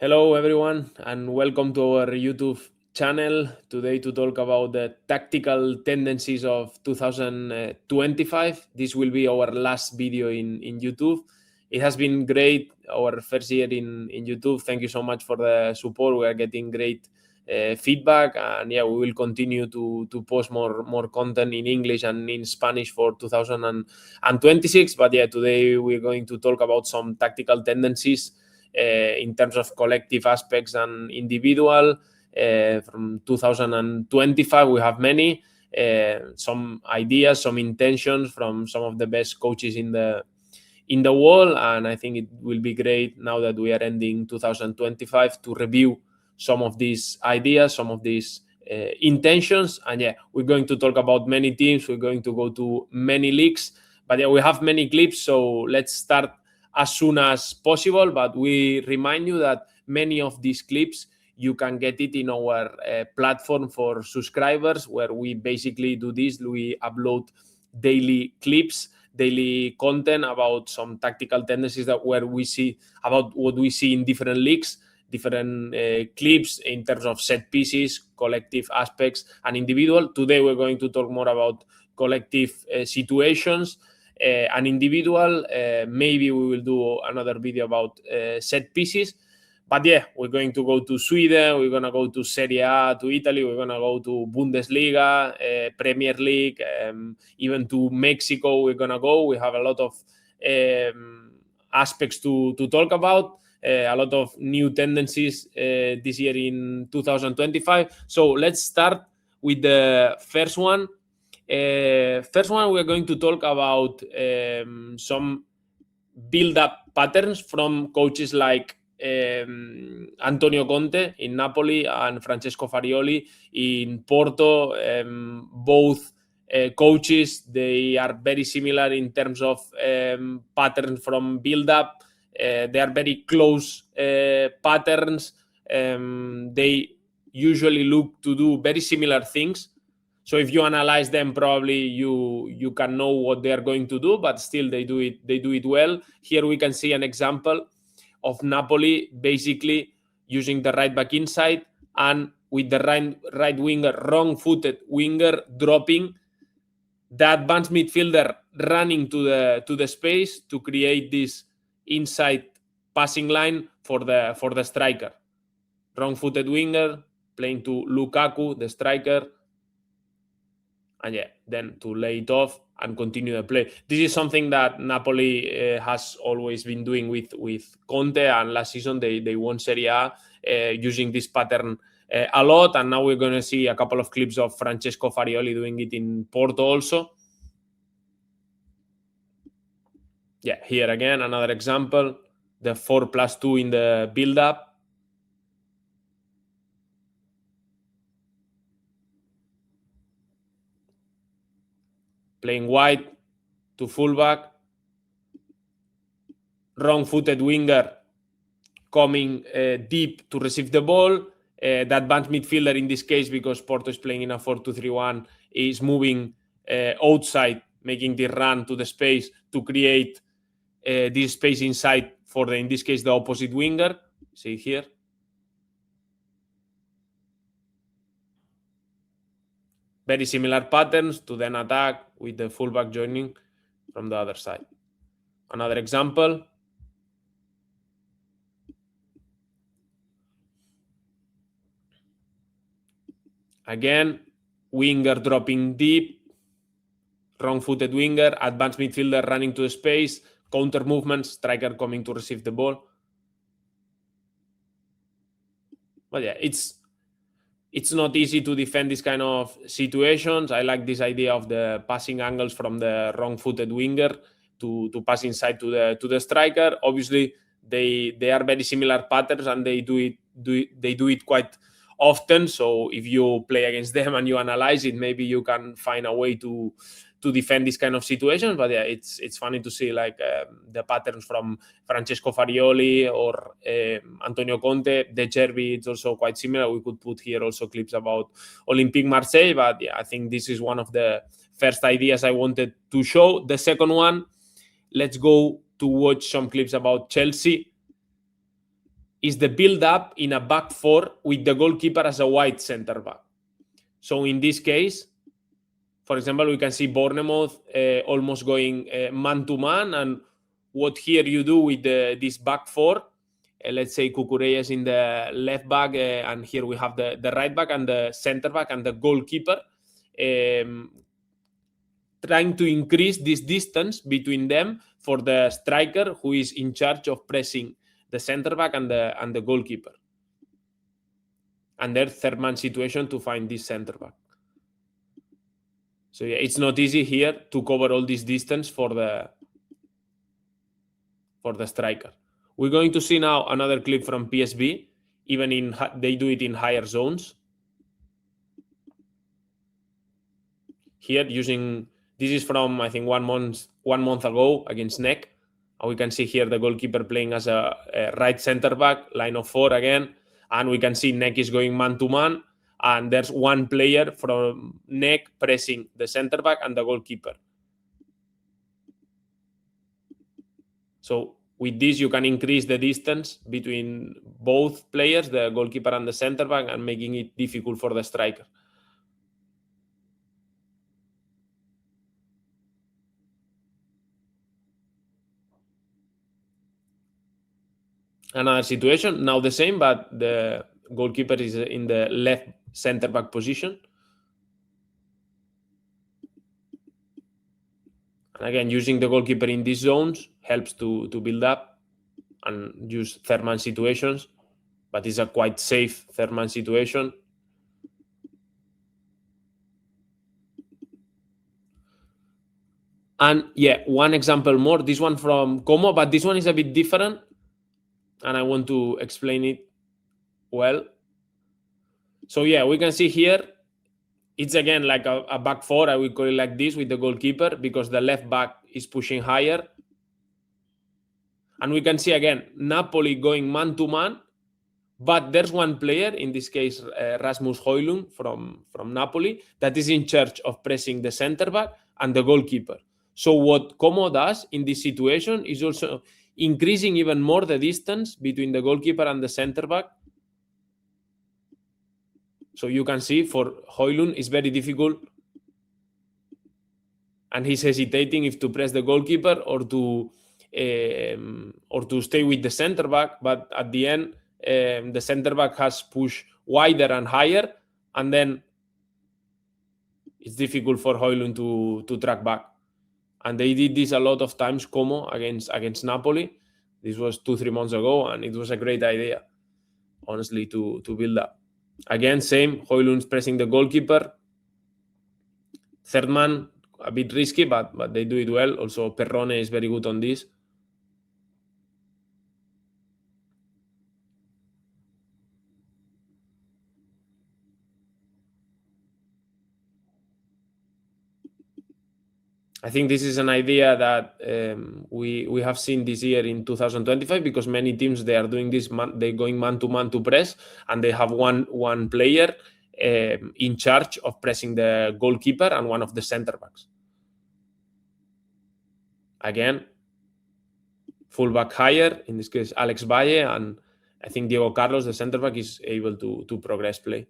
Hello everyone and welcome to our YouTube channel. Today to talk about the tactical tendencies of 2025. This will be our last video in YouTube. It has been great, our first year in YouTube. Thank you so much for the support. We are getting great feedback, and yeah, we will continue to post more content in English and in Spanish for 2026. But yeah, today we're going to talk about some tactical tendencies in terms of collective aspects and individual. From 2025, we have many, some ideas, some intentions from some of the best coaches in the world, and I think it will be great now that we are ending 2025 to review some of these ideas, some of these intentions. And yeah, we're going to talk about many teams, we're going to go to many leagues, but yeah, we have many clips, so let's start as soon as possible. But we remind you that many of these clips you can get it in our platform for subscribers, where we basically do this. We upload daily clips, daily content about some tactical tendencies that where we see about what we see in different leagues, different clips in terms of set pieces, collective aspects, and individual. Today we're going to talk more about collective situations and individual. Maybe we will do another video about set pieces. But yeah, we're going to go to Sweden, we're going to go to Serie A, to Italy, we're going to go to Bundesliga, Premier League, even to Mexico we're going to go. We have a lot of aspects to talk about, a lot of new tendencies this year in 2025. So let's start with the first one. First one, we're going to talk about some build-up patterns from coaches like Antonio Conte in Napoli and Francesco Farioli in Porto. Both coaches, they are very similar in terms of patterns from build-up. They are very close patterns. They usually look to do very similar things. So if you analyze them, probably you can know what they are going to do, but still they do it well. Here we can see an example of Napoli basically using the right back inside and with the right winger, wrong-footed winger, dropping the advanced midfielder running to the space to create this inside passing line for the striker. Wrong-footed winger playing to Lukaku, the striker, and yeah, then to lay it off and continue the play. This is something that Napoli has always been doing with Conte, and last season they won Serie A using this pattern a lot, and now we're going to see a couple of clips of Francesco Farioli doing it in Porto also. Yeah, here again, another example, the 4+2 in the build-up. Playing wide to fullback, wrong-footed winger coming deep to receive the ball. The advanced midfielder in this case, because Porto is playing in a 4-2-3-1, is moving outside, making the run to the space to create this space inside for in this case, the opposite winger. See here. Very similar patterns to then attack with the fullback joining from the other side. Another example. Again, winger dropping deep, wrong-footed winger, advanced midfielder running to the space, counter movement, striker coming to receive the ball. But yeah, it's not easy to defend this kind of situations. I like this idea of the passing angles from the wrong-footed winger to pass inside to the striker. Obviously, they are very similar patterns, and they do it quite often. So if you play against them and you analyze it, maybe you can find a way to defend this kind of situations. But yeah, it's funny to see like the patterns from Francesco Farioli or Antonio Conte. De Cervi, it's also quite similar. We could put here also clips about Olympique Marseille, but yeah, I think this is one of the first ideas I wanted to show. The second one, let's go to watch some clips about Chelsea. is the build-up in a back four with the goalkeeper as a wide center back. So in this case, for example, we can see Bournemouth almost going man-to-man, and what here you do with this back four, let's say Cucurella is in the left back, and here we have the right back and the center back and the goalkeeper, trying to increase this distance between them for the striker who is in charge of pressing the center back and the goalkeeper. And their third man situation to find this center back. So yeah, it's not easy here to cover all this distance for the striker. We're going to see now another clip from PSV. Even they do it in higher zones. Here this is from, I think, 1 month ago against NEC. And we can see here the goalkeeper playing as a right center back, line of 4 again. And we can see NEC is going man-to-man. And there's one player from NEC pressing the center back and the goalkeeper. So with this, you can increase the distance between both players, the goalkeeper and the center back, and making it difficult for the striker. Another situation, now the same, but the goalkeeper is in the left center back position. And again, using the goalkeeper in these zones helps to build up and use third man situations, but it's a quite safe third man situation. And yeah, one example more, this one from Como, but this one is a bit different, and I want to explain it well. So yeah, we can see here, it's again like a back four, I will call it like this, with the goalkeeper, because the left back is pushing higher. And we can see again, Napoli going man-to-man, but there's one player, in this case, Rasmus Højlund from Napoli, that is in charge of pressing the center back and the goalkeeper. So what Como does in this situation is also increasing even more the distance between the goalkeeper and the center back. So you can see for Højlund, it's very difficult, and he's hesitating if to press the goalkeeper or to stay with the center back. But at the end, the center back has pushed wider and higher, and then it's difficult for Højlund to track back. And they did this a lot of times, Como, against Napoli. This was 2-3 months ago, and it was a great idea, honestly, to build up. Again, same, Højlund's pressing the goalkeeper. Third man, a bit risky, but they do it well. Also, Perrone is very good on this. I think this is an idea that we have seen this year in 2025, because many teams, they are doing this, they're going man-to-man to press, and they have one player in charge of pressing the goalkeeper and one of the center backs. Again, fullback higher, in this case Alex Valle, and I think Diego Carlos, the center back, is able to progress play.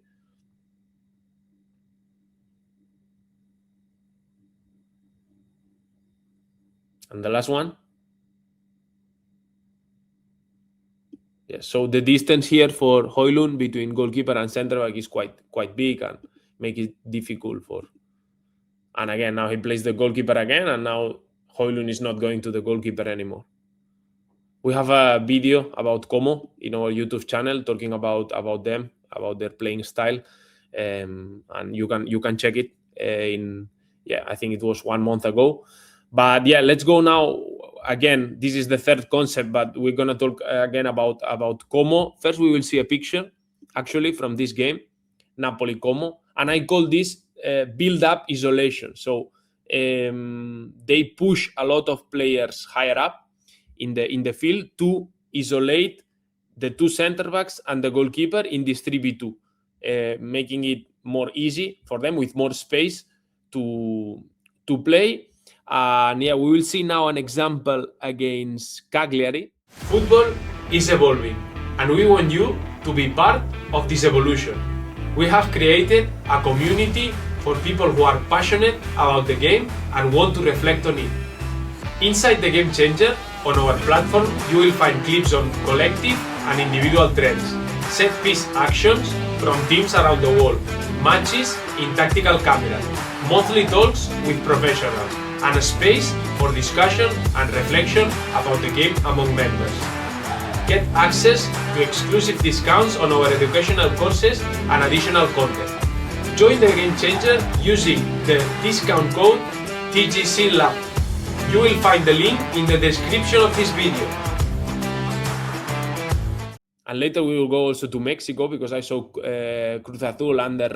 And the last one. Yeah, so the distance here for Højlund between goalkeeper and center back is quite big, and make it difficult for. And again, now he plays the goalkeeper again, and now Højlund is not going to the goalkeeper anymore. We have a video about Como in our YouTube channel, talking about them, about their playing style, and you can check it I think it was 1 month ago. But yeah, let's go now. Again, this is the third concept, but we're gonna talk again about Como. First, we will see a picture actually from this game, Napoli Como, and I call this build-up isolation. So they push a lot of players higher up in the field to isolate the two center backs and the goalkeeper in this 3v2, making it more easy for them with more space to play. And yeah, we will see now an example against Cagliari. Football is evolving, and we want you to be part of this evolution. We have created a community for people who are passionate about the game and want to reflect on it. Inside the Game Changer, on our platform, you will find clips on collective and individual trends, set-piece actions from teams around the world, matches in tactical cameras, monthly talks with professionals, and a space for discussion and reflection about the game among members. Get access to exclusive discounts on our educational courses and additional content. Join the Game Changer using the discount code TGCLab. You will find the link in the description of this video. And later we will go also to Mexico because I saw Cruz Azul under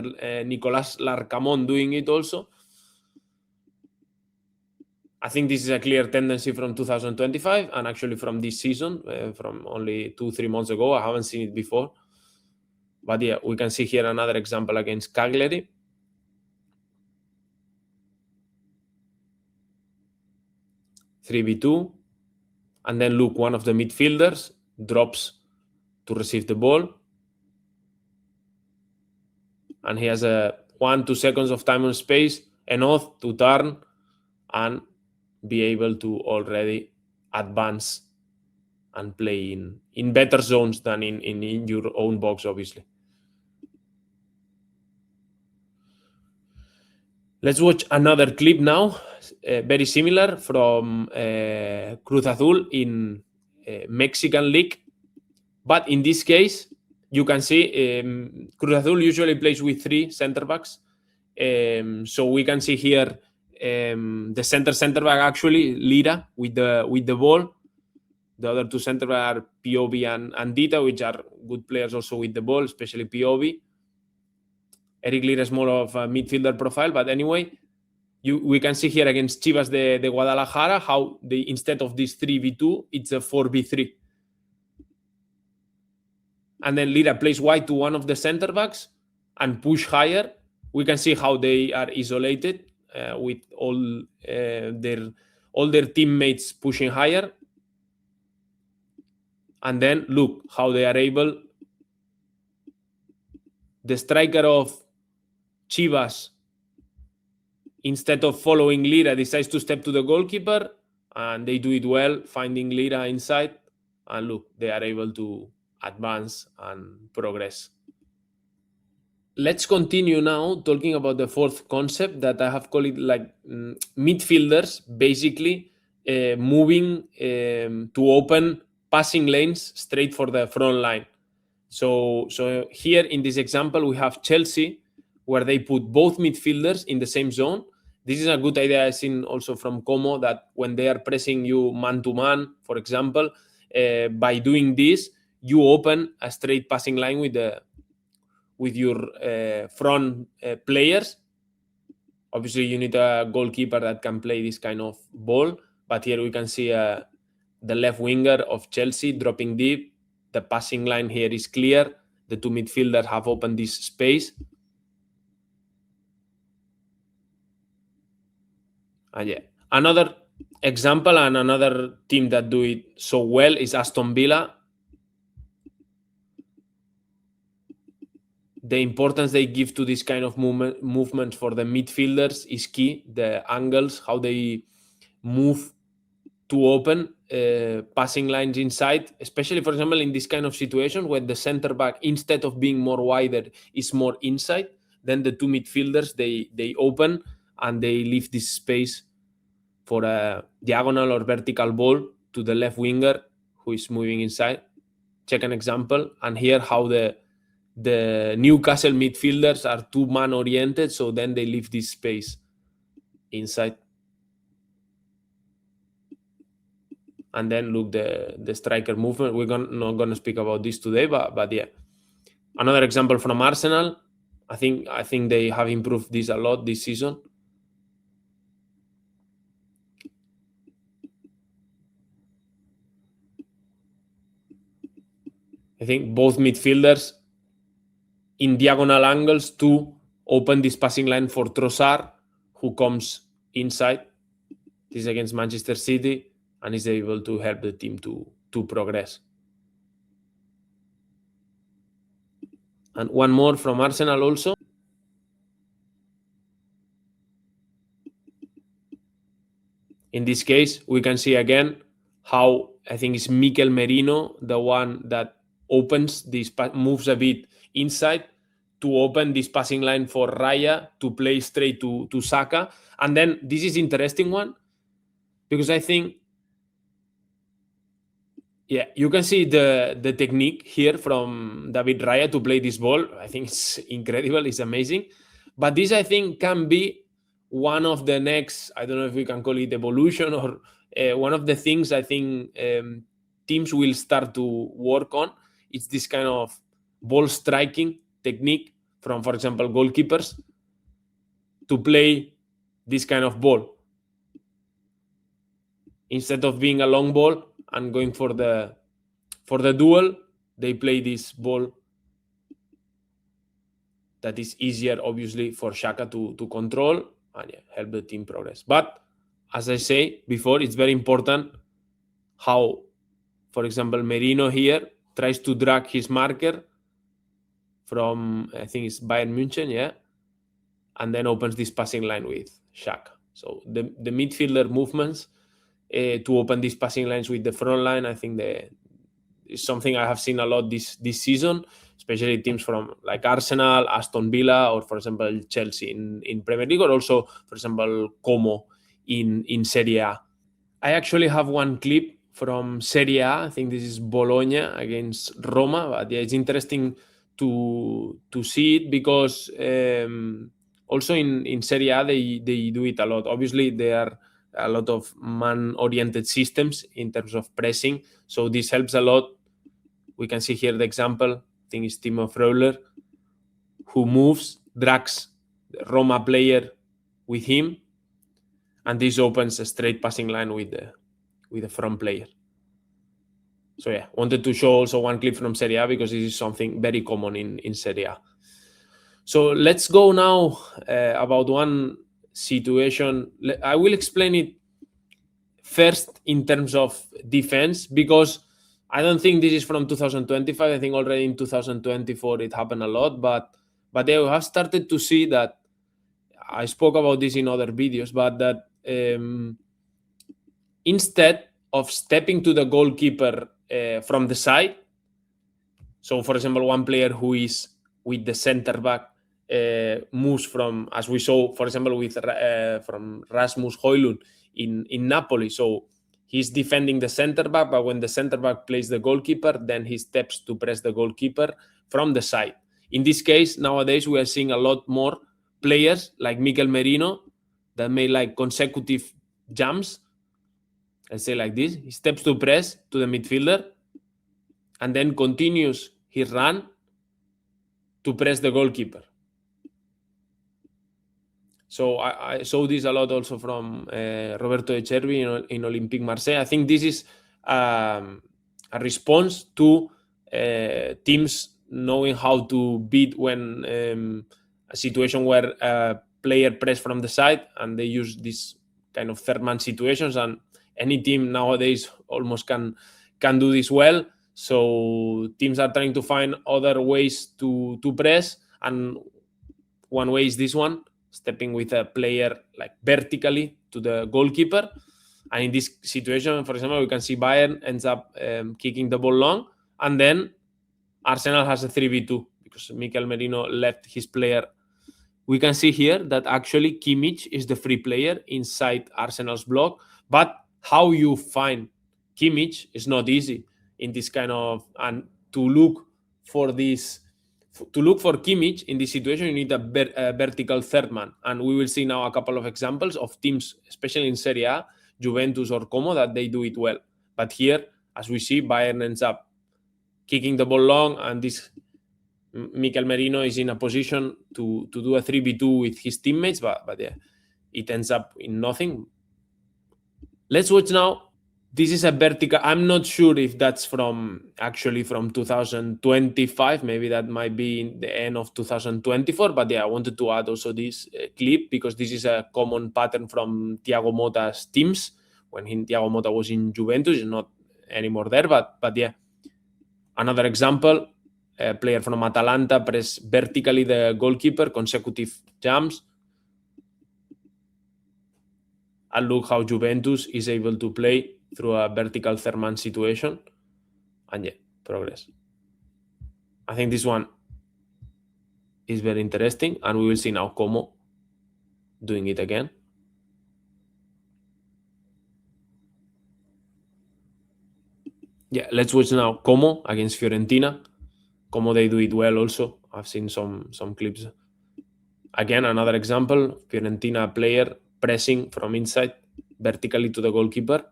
Nicolás Larcamón doing it also. I think this is a clear tendency from 2025 and actually from this season, from only 2-3 months ago. I haven't seen it before. But yeah, we can see here another example against Cagliari. (3v2), and then look, one of the midfielders drops to receive the ball, and he has a 1-2 seconds of time and space enough to turn and be able to already advance and play in better zones than in your own box, obviously. Let's watch another clip now, very similar from Cruz Azul in Mexican League. But in this case, you can see Cruz Azul usually plays with 3 center-backs. So we can see here the center-back actually, Lira, with the ball. The other 2 center-backs are Piovi and Dita, which are good players also with the ball, especially Piovi. Eric Lira is more of a midfielder profile, but anyway, we can see here against Chivas de Guadalajara how instead of this 3v2, it's a 4v3. And then Lira plays wide to one of the center backs and push higher. We can see how they are isolated with all their teammates pushing higher. And then look how they are able. The striker of Chivas, instead of following Lira, decides to step to the goalkeeper, and they do it well, finding Lira inside. And look, they are able to advance and progress. Let's continue now talking about the fourth concept that I have called it like midfielders, basically moving to open passing lanes straight for the front line. So here in this example, we have Chelsea, where they put both midfielders in the same zone. This is a good idea I've seen also from Como, that when they are pressing you man-to-man, for example, by doing this, you open a straight passing line with your front players. Obviously, you need a goalkeeper that can play this kind of ball. But here we can see the left winger of Chelsea dropping deep. The passing line here is clear. The 2 midfielders have opened this space. And yeah, another example and another team that do it so well is Aston Villa. The importance they give to this kind of movement for the midfielders is key. The angles, how they move to open passing lines inside, especially, for example, in this kind of situation where the center back, instead of being more wider, is more inside. Then the 2 midfielders, they open and they leave this space for a diagonal or vertical ball to the left winger who is moving inside. Check an example. And here how the Newcastle midfielders are 2-man oriented, so then they leave this space inside. And then look, the striker movement. We're not going to speak about this today, but yeah. Another example from Arsenal. I think they have improved this a lot this season. I think both midfielders in diagonal angles to open this passing line for Trossard, who comes inside. This is against Manchester City and is able to help the team to progress. And one more from Arsenal also. In this case, we can see again how I think it's Mikel Merino, the one that opens this, moves a bit inside to open this passing line for Raya to play straight to Saka. And then this is interesting one because I think, yeah, you can see the technique here from David Raya to play this ball. I think it's incredible. It's amazing. But this, I think, can be one of the next, I don't know if we can call it evolution or one of the things I think teams will start to work on. It's this kind of ball striking technique from, for example, goalkeepers to play this kind of ball. Instead of being a long ball and going for the duel, they play this ball that is easier, obviously, for Xhaka to control and help the team progress. But as I say before, it's very important how, for example, Merino here tries to drag his marker from, I think it's Bayern München, yeah, and then opens this passing line with Xhaka. So the midfielder movements to open these passing lines with the front line, I think is something I have seen a lot this season, especially teams from like Arsenal, Aston Villa, or for example Chelsea in Premier League, or also for example Como in Serie A. I actually have one clip from Serie A. I think this is Bologna against Roma, but yeah, it's interesting to see it because also in Serie A they do it a lot. Obviously there are a lot of man-oriented systems in terms of pressing, so this helps a lot. We can see here the example, I think it's Timo Freuler, who moves, drags the Roma player with him, and this opens a straight passing line with the front player. So yeah, wanted to show also one clip from Serie A because this is something very common in Serie A. So let's go now about one situation. I will explain it first in terms of defense because I don't think this is from 2025. I think already in 2024 it happened a lot, but they have started to see that. I spoke about this in other videos, but that instead of stepping to the goalkeeper from the side, so for example, one player who is with the center back moves from, as we saw, for example, with from Rasmus Højlund in Napoli. So he's defending the center back, but when the center back plays the goalkeeper, then he steps to press the goalkeeper from the side. In this case, nowadays we are seeing a lot more players like Mikel Merino that made like consecutive jumps. Let's say like this. He steps to press to the midfielder and then continues his run to press the goalkeeper. So I saw this a lot also from Roberto De Cervi in Olympique Marseille. I think this is a response to teams knowing how to beat when a situation where a player press from the side, and they use this kind of third man situations, and any team nowadays almost can do this well. So teams are trying to find other ways to press, and one way is this one, stepping with a player like vertically to the goalkeeper. And in this situation, for example, we can see Bayern ends up kicking the ball long, and then Arsenal has a 3v2 because Mikel Merino left his player. We can see here that actually Kimmich is the free player inside Arsenal's block, but how you find Kimmich is not easy in this kind of, and to look for Kimmich in this situation, you need a vertical third man. And we will see now a couple of examples of teams, especially in Serie A, Juventus or Como, that they do it well. But here, as we see, Bayern ends up kicking the ball long, and this Mikel Merino is in a position to do a 3v2 with his teammates, but yeah, it ends up in nothing. Let's watch now. This is a vertical. I'm not sure if that's from 2025. Maybe that might be in the end of 2024. But yeah, I wanted to add also this clip because this is a common pattern from Thiago Motta's teams when Thiago Motta was in Juventus. He's not anymore there, but yeah. Another example, player from Atalanta press vertically the goalkeeper, consecutive jumps. And look how Juventus is able to play through a vertical third man situation. And yeah, progress. I think this one is very interesting, and we will see now Como doing it again. Yeah, let's watch now Como against Fiorentina. Como they do it well also. I've seen some clips. Again, another example, Fiorentina player pressing from inside vertically to the goalkeeper.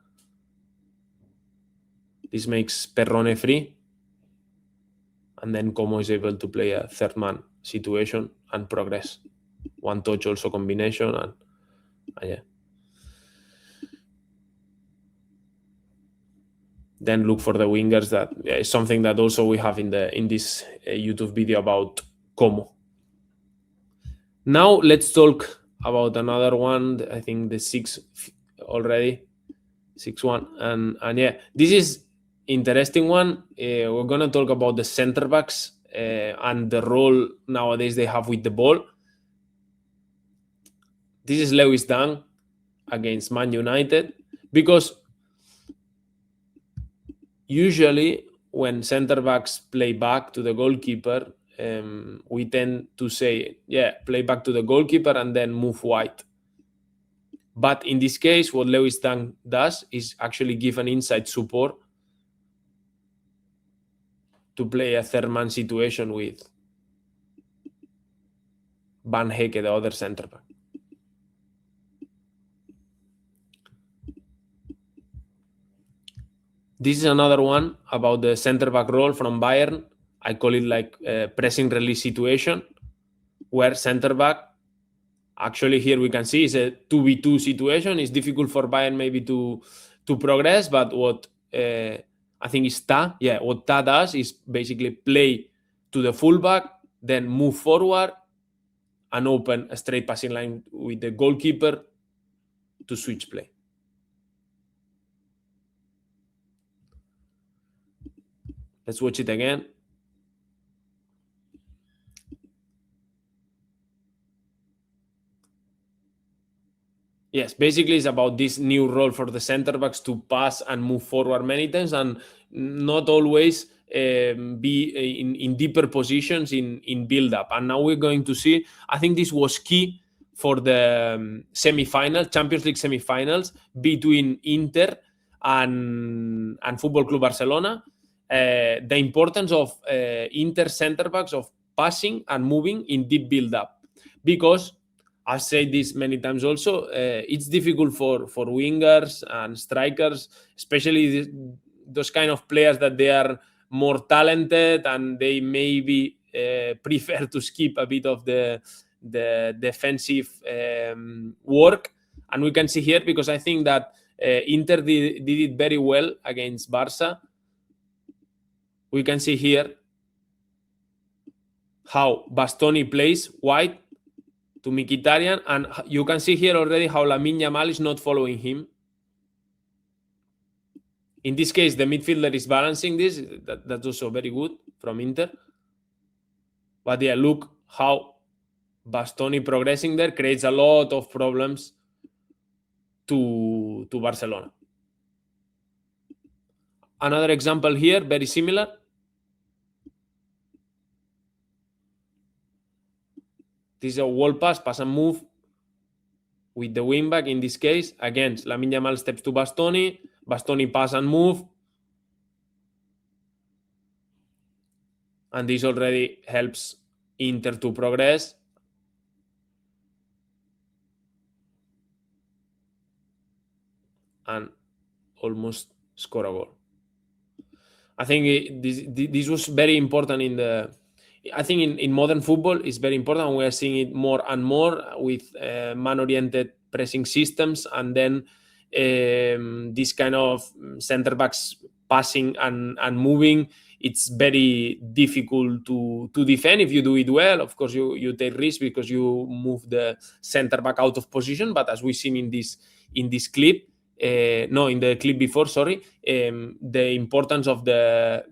This makes Perrone free. And then Como is able to play a third man situation and progress. One touch also combination, and yeah. Then look for the wingers. That is something that also we have in this YouTube video about Como. Now let's talk about another one. I think the 6 already, 6-1, and yeah, this is interesting one. We're gonna talk about the center backs and the role nowadays they have with the ball. This is Lewis Dunk against Man United, because usually when center backs play back to the goalkeeper, we tend to say, yeah, play back to the goalkeeper and then move wide. But in this case, what Lewis Dunk does is actually give an inside support to play a third man situation with Van Hecke, the other center back. This is another one about the center back role from Bayern. I call it like a pressing release situation, where center back, actually here we can see, is a 2v2 situation. It's difficult for Bayern maybe to progress, but what I think is what Ta does is basically play to the fullback, then move forward and open a straight passing line with the goalkeeper to switch play. Let's watch it again. Yes, basically it's about this new role for the center backs to pass and move forward many times, and not always be in deeper positions in build-up. And now we're going to see, I think this was key for the semi-final, Champions League semi-finals between Inter and Football Club Barcelona. The importance of Inter center backs of passing and moving in deep build-up, because I've said this many times also, it's difficult for wingers and strikers, especially those kind of players that they are more talented and they maybe prefer to skip a bit of the defensive work. And we can see here, because I think that Inter did it very well against Barca. We can see here how Bastoni plays wide to Mkhitaryan, and you can see here already how Lamine Yamal is not following him. In this case, the midfielder is balancing this. That's also very good from Inter. But yeah, look how Bastoni progressing there creates a lot of problems to Barcelona. Another example here, very similar. This is a wall pass and move with the wingback. In this case, again, Lamine Yamal steps to Bastoni, pass and move. And this already helps Inter to progress. And almost score a goal. I think this was very important in modern football. It's very important. We are seeing it more and more with man-oriented pressing systems, and then this kind of center backs passing and moving. It's very difficult to defend. If you do it well, of course you take risks because you move the center back out of position. But as we've seen in this clip, no, in the clip before, sorry, the importance of the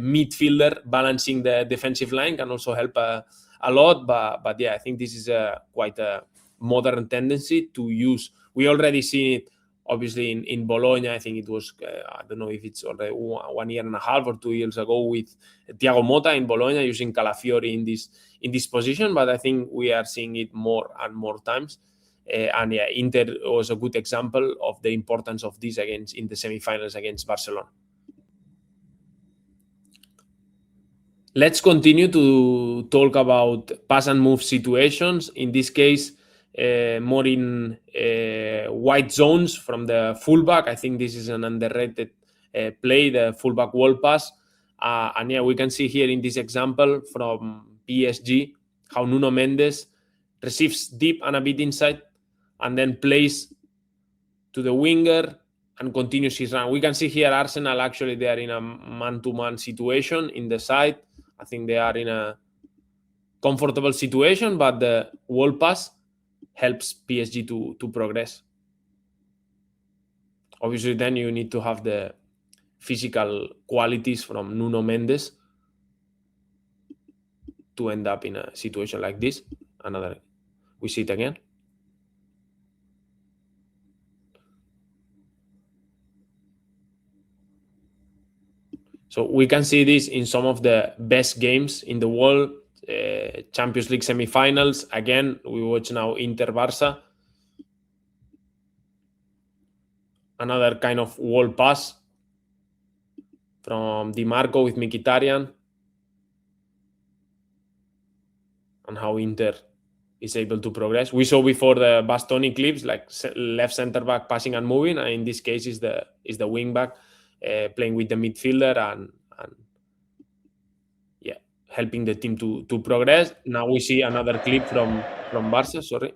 midfielder balancing the defensive line can also help a lot. But yeah, I think this is quite a modern tendency to use. We already see it, obviously, in Bologna. I think it was, I don't know if it's already 1 year and a half or 2 years ago with Thiago Motta in Bologna using Calafiori in this position. But I think we are seeing it more and more times. And yeah, Inter was a good example of the importance of this in the semifinals against Barcelona. Let's continue to talk about pass and move situations. In this case, more in wide zones from the fullback. I think this is an underrated play, the fullback wall pass. And yeah, we can see here in this example from PSG how Nuno Mendes receives deep and a bit inside and then plays to the winger and continues his run. We can see here Arsenal, actually, they are in a man-to-man situation in the side. I think they are in a comfortable situation, but the wall pass helps PSG to progress. Obviously, then you need to have the physical qualities from Nuno Mendes to end up in a situation like this. We see it again. So we can see this in some of the best games in the world. Champions League semifinals. Again, we watch now Inter-Barça. Another kind of wall pass from Di Marco with Mkhitaryan. And how Inter is able to progress. We saw before the Bastoni clips, like left center back passing and moving. And in this case, is the wing back playing with the midfielder and yeah, helping the team to progress. Now we see another clip from Barca. Sorry.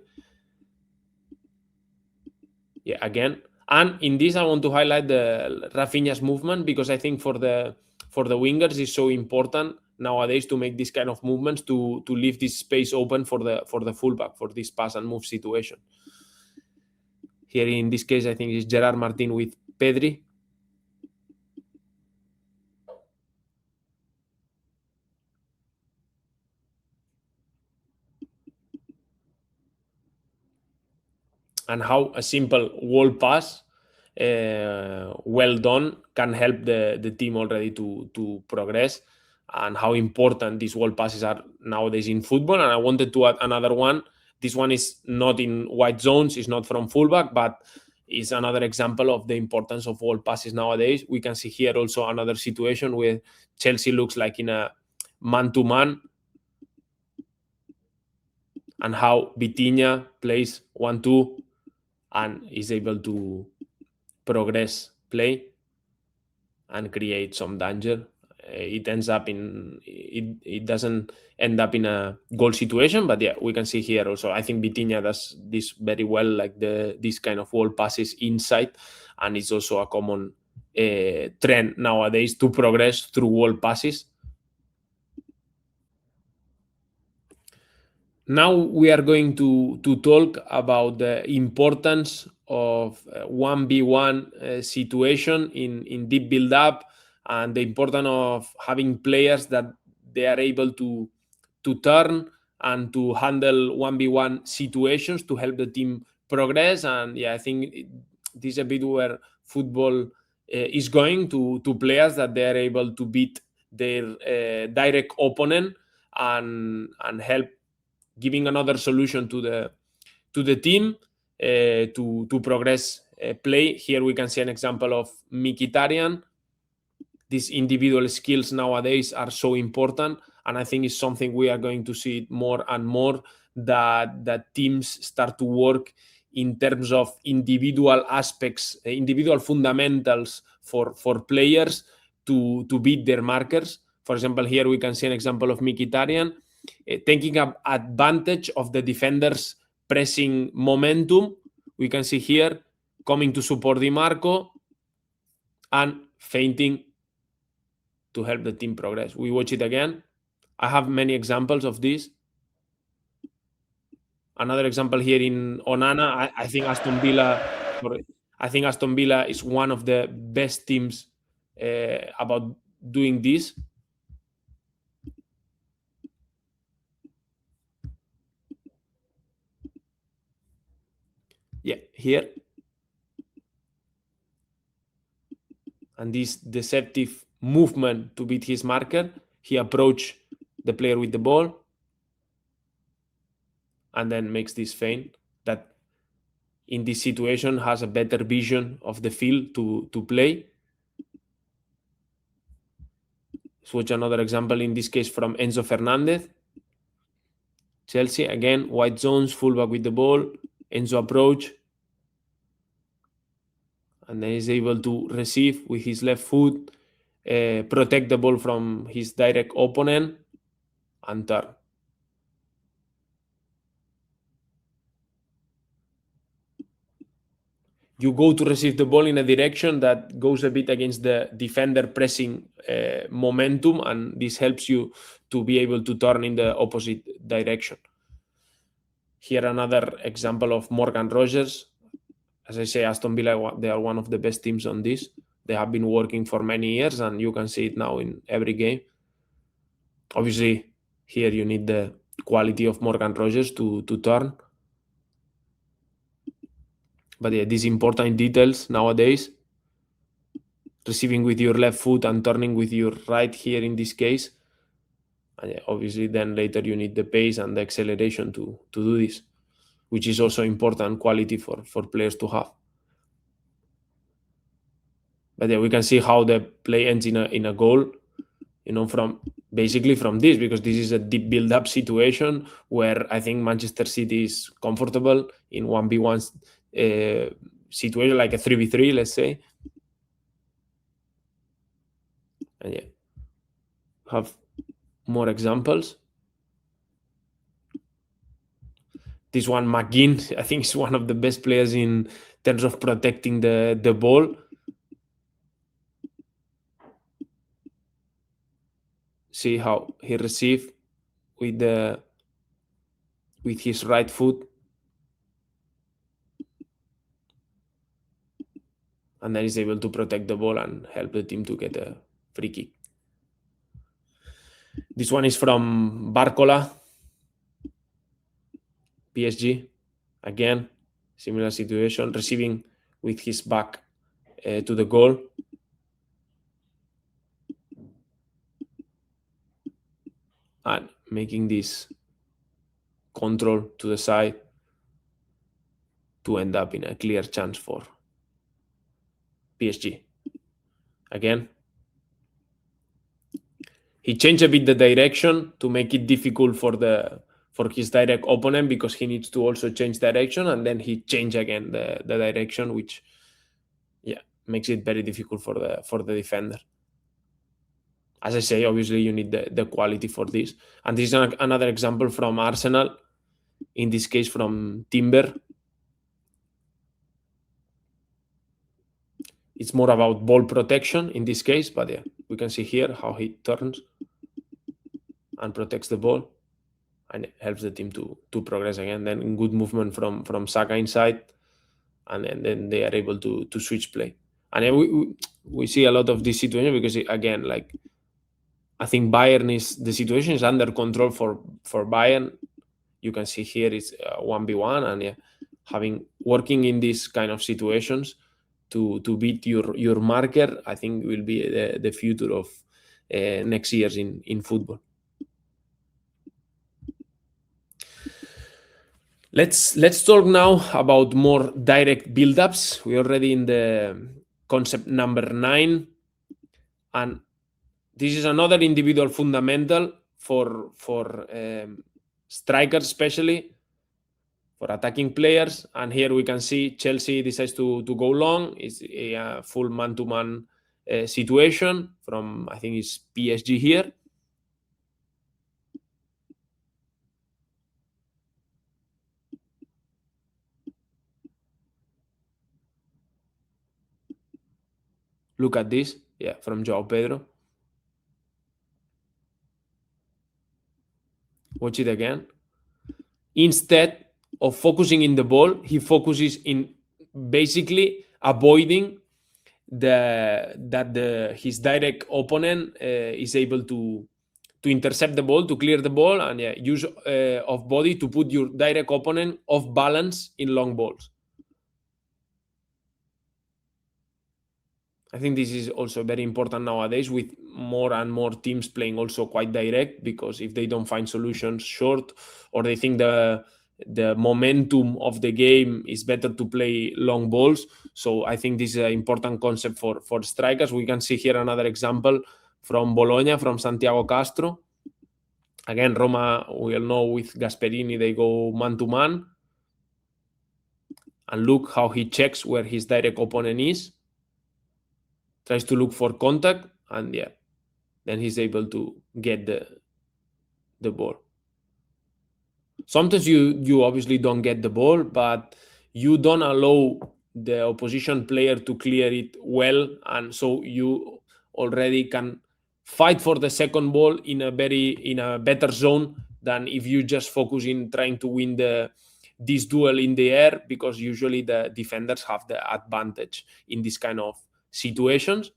Yeah, again. And in this, I want to highlight the Rafinha's movement, because I think for the wingers is so important nowadays to make this kind of movements to leave this space open for the fullback for this pass and move situation. Here in this case, I think it's Gerard Martin with Pedri. And how a simple wall pass, well done, can help the team already to progress, and how important these wall passes are nowadays in football. And I wanted to add another one. This one is not in wide zones, it's not from fullback, but is another example of the importance of wall passes nowadays. We can see here also another situation where Chelsea looks like in a man-to-man, and how Vitinha plays 1-2 and is able to progress play and create some danger. It doesn't end up in a goal situation, but yeah, we can see here also. I think Vitinha does this very well, like this kind of wall passes inside, and it's also a common trend nowadays to progress through wall passes. Now we are going to talk about the importance of 1v1 situation in deep build-up, and the importance of having players that they are able to turn and to handle 1v1 situations to help the team progress. And yeah, I think this is a bit where football is going to players that they are able to beat their direct opponent and help giving another solution to the team to progress play. Here we can see an example of Mkhitaryan. These individual skills nowadays are so important, and I think it's something we are going to see more and more, that teams start to work in terms of individual aspects, individual fundamentals for players to beat their markers. For example, here we can see an example of Mkhitaryan taking advantage of the defender's pressing momentum. We can see here coming to support Di Marco and feinting to help the team progress. We watch it again. I have many examples of this. Another example here in Onana. I think Aston Villa. I think Aston Villa is one of the best teams about doing this. Yeah, here. And this deceptive movement to beat his marker, he approached the player with the ball and then makes this feint that in this situation has a better vision of the field to play. Switch another example, in this case from Enzo Fernandez. Chelsea, again, wide zones, fullback with the ball, Enzo approach, and then he's able to receive with his left foot, protect the ball from his direct opponent, and turn. You go to receive the ball in a direction that goes a bit against the defender pressing momentum, and this helps you to be able to turn in the opposite direction. Here another example of Morgan Rogers. As I say, Aston Villa, they are one of the best teams on this. They have been working for many years, and you can see it now in every game. Obviously, here you need the quality of Morgan Rogers to turn. But yeah, these important details nowadays, receiving with your left foot and turning with your right here in this case. And yeah, obviously, then later you need the pace and the acceleration to do this, which is also important quality for players to have. But yeah, we can see how the play ends in a goal, from basically from this, because this is a deep build-up situation where I think Manchester City is comfortable in 1v1 situation, like a 3v3, let's say. And yeah, have more examples. This one, McGinn, I think is one of the best players in terms of protecting the ball. See how he received with his right foot, and then he's able to protect the ball and help the team to get a free kick. This one is from Barcola, PSG. Again, similar situation, receiving with his back to the goal. And making this control to the side to end up in a clear chance for PSG. Again, he changed a bit the direction to make it difficult for his direct opponent, because he needs to also change direction, and then he changed again the direction, which makes it very difficult for the defender. As I say, obviously you need the quality for this. And this is another example from Arsenal, in this case from Timber. It's more about ball protection in this case, but yeah, we can see here how he turns and protects the ball, and it helps the team to progress again. Then good movement from Saka inside, and then they are able to switch play. And we see a lot of this situation because, again, like, I think the situation is under control for Bayern. You can see here it's 1v1, and working in these kind of situations to beat your marker, I think will be the future of next years in football. Let's talk now about more direct build-ups. We're already in the concept number 9, and this is another individual fundamental for strikers, especially for attacking players. And here we can see Chelsea decides to go long. It's a full man-to-man situation from, I think it's PSG here. Look at this, from João Pedro. Watch it again. Instead of focusing in the ball, he focuses in basically avoiding his direct opponent is able to intercept the ball, to clear the ball, and use of body to put your direct opponent off balance in long balls. I think this is also very important nowadays, with more and more teams playing also quite direct, because if they don't find solutions short, or they think the momentum of the game is better to play long balls. So I think this is an important concept for strikers. We can see here another example from Bologna, from Santiago Castro. Again, Roma, we all know with Gasperini, they go man-to-man. And look how he checks where his direct opponent is. Tries to look for contact, and then he's able to get the ball. Sometimes you obviously don't get the ball, but you don't allow the opposition player to clear it well, and so you already can fight for the second ball in a better zone than if you just focus in trying to win this duel in the air, because usually the defenders have the advantage in this kind of situations.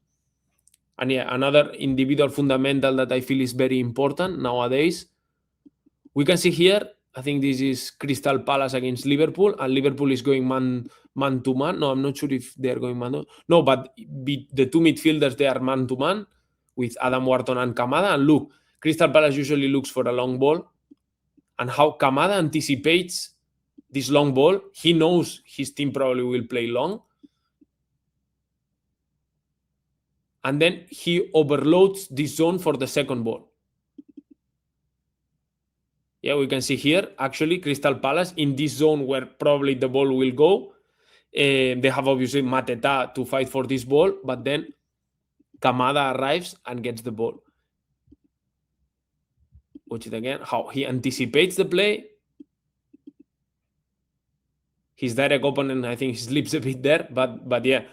And another individual fundamental that I feel is very important nowadays, we can see here, I think this is Crystal Palace against Liverpool, and Liverpool is going man to man. No, I'm not sure if they're going man to man. No, but the two midfielders, they are man to man with Adam Wharton and Kamada. And look, Crystal Palace usually looks for a long ball, and how Kamada anticipates this long ball. He knows his team probably will play long, and then he overloads this zone for the second ball. Yeah, we can see here, actually, Crystal Palace in this zone where probably the ball will go. They have obviously Mateta to fight for this ball, but then Kamada arrives and gets the ball. Watch it again, how he anticipates the play. His direct opponent, I think he slips a bit there, but yeah,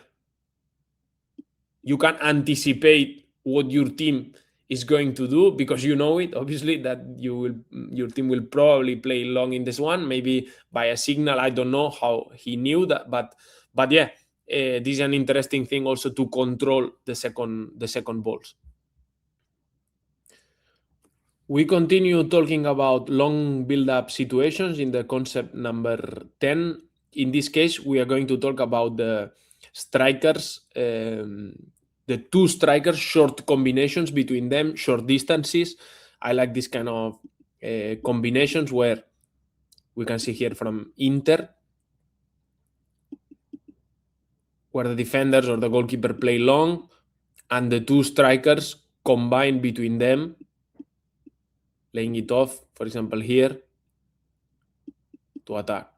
you can anticipate what your team is going to do, because you know it, obviously, that your team will probably play long in this one, maybe by a signal. I don't know how he knew that, but yeah, this is an interesting thing also to control the second balls. We continue talking about long build-up situations in the concept number 10. In this case, we are going to talk about the strikers, the two strikers, short combinations between them, short distances. I like this kind of combinations where we can see here from Inter, where the defenders or the goalkeeper play long, and the two strikers combine between them, laying it off, for example, here, to attack.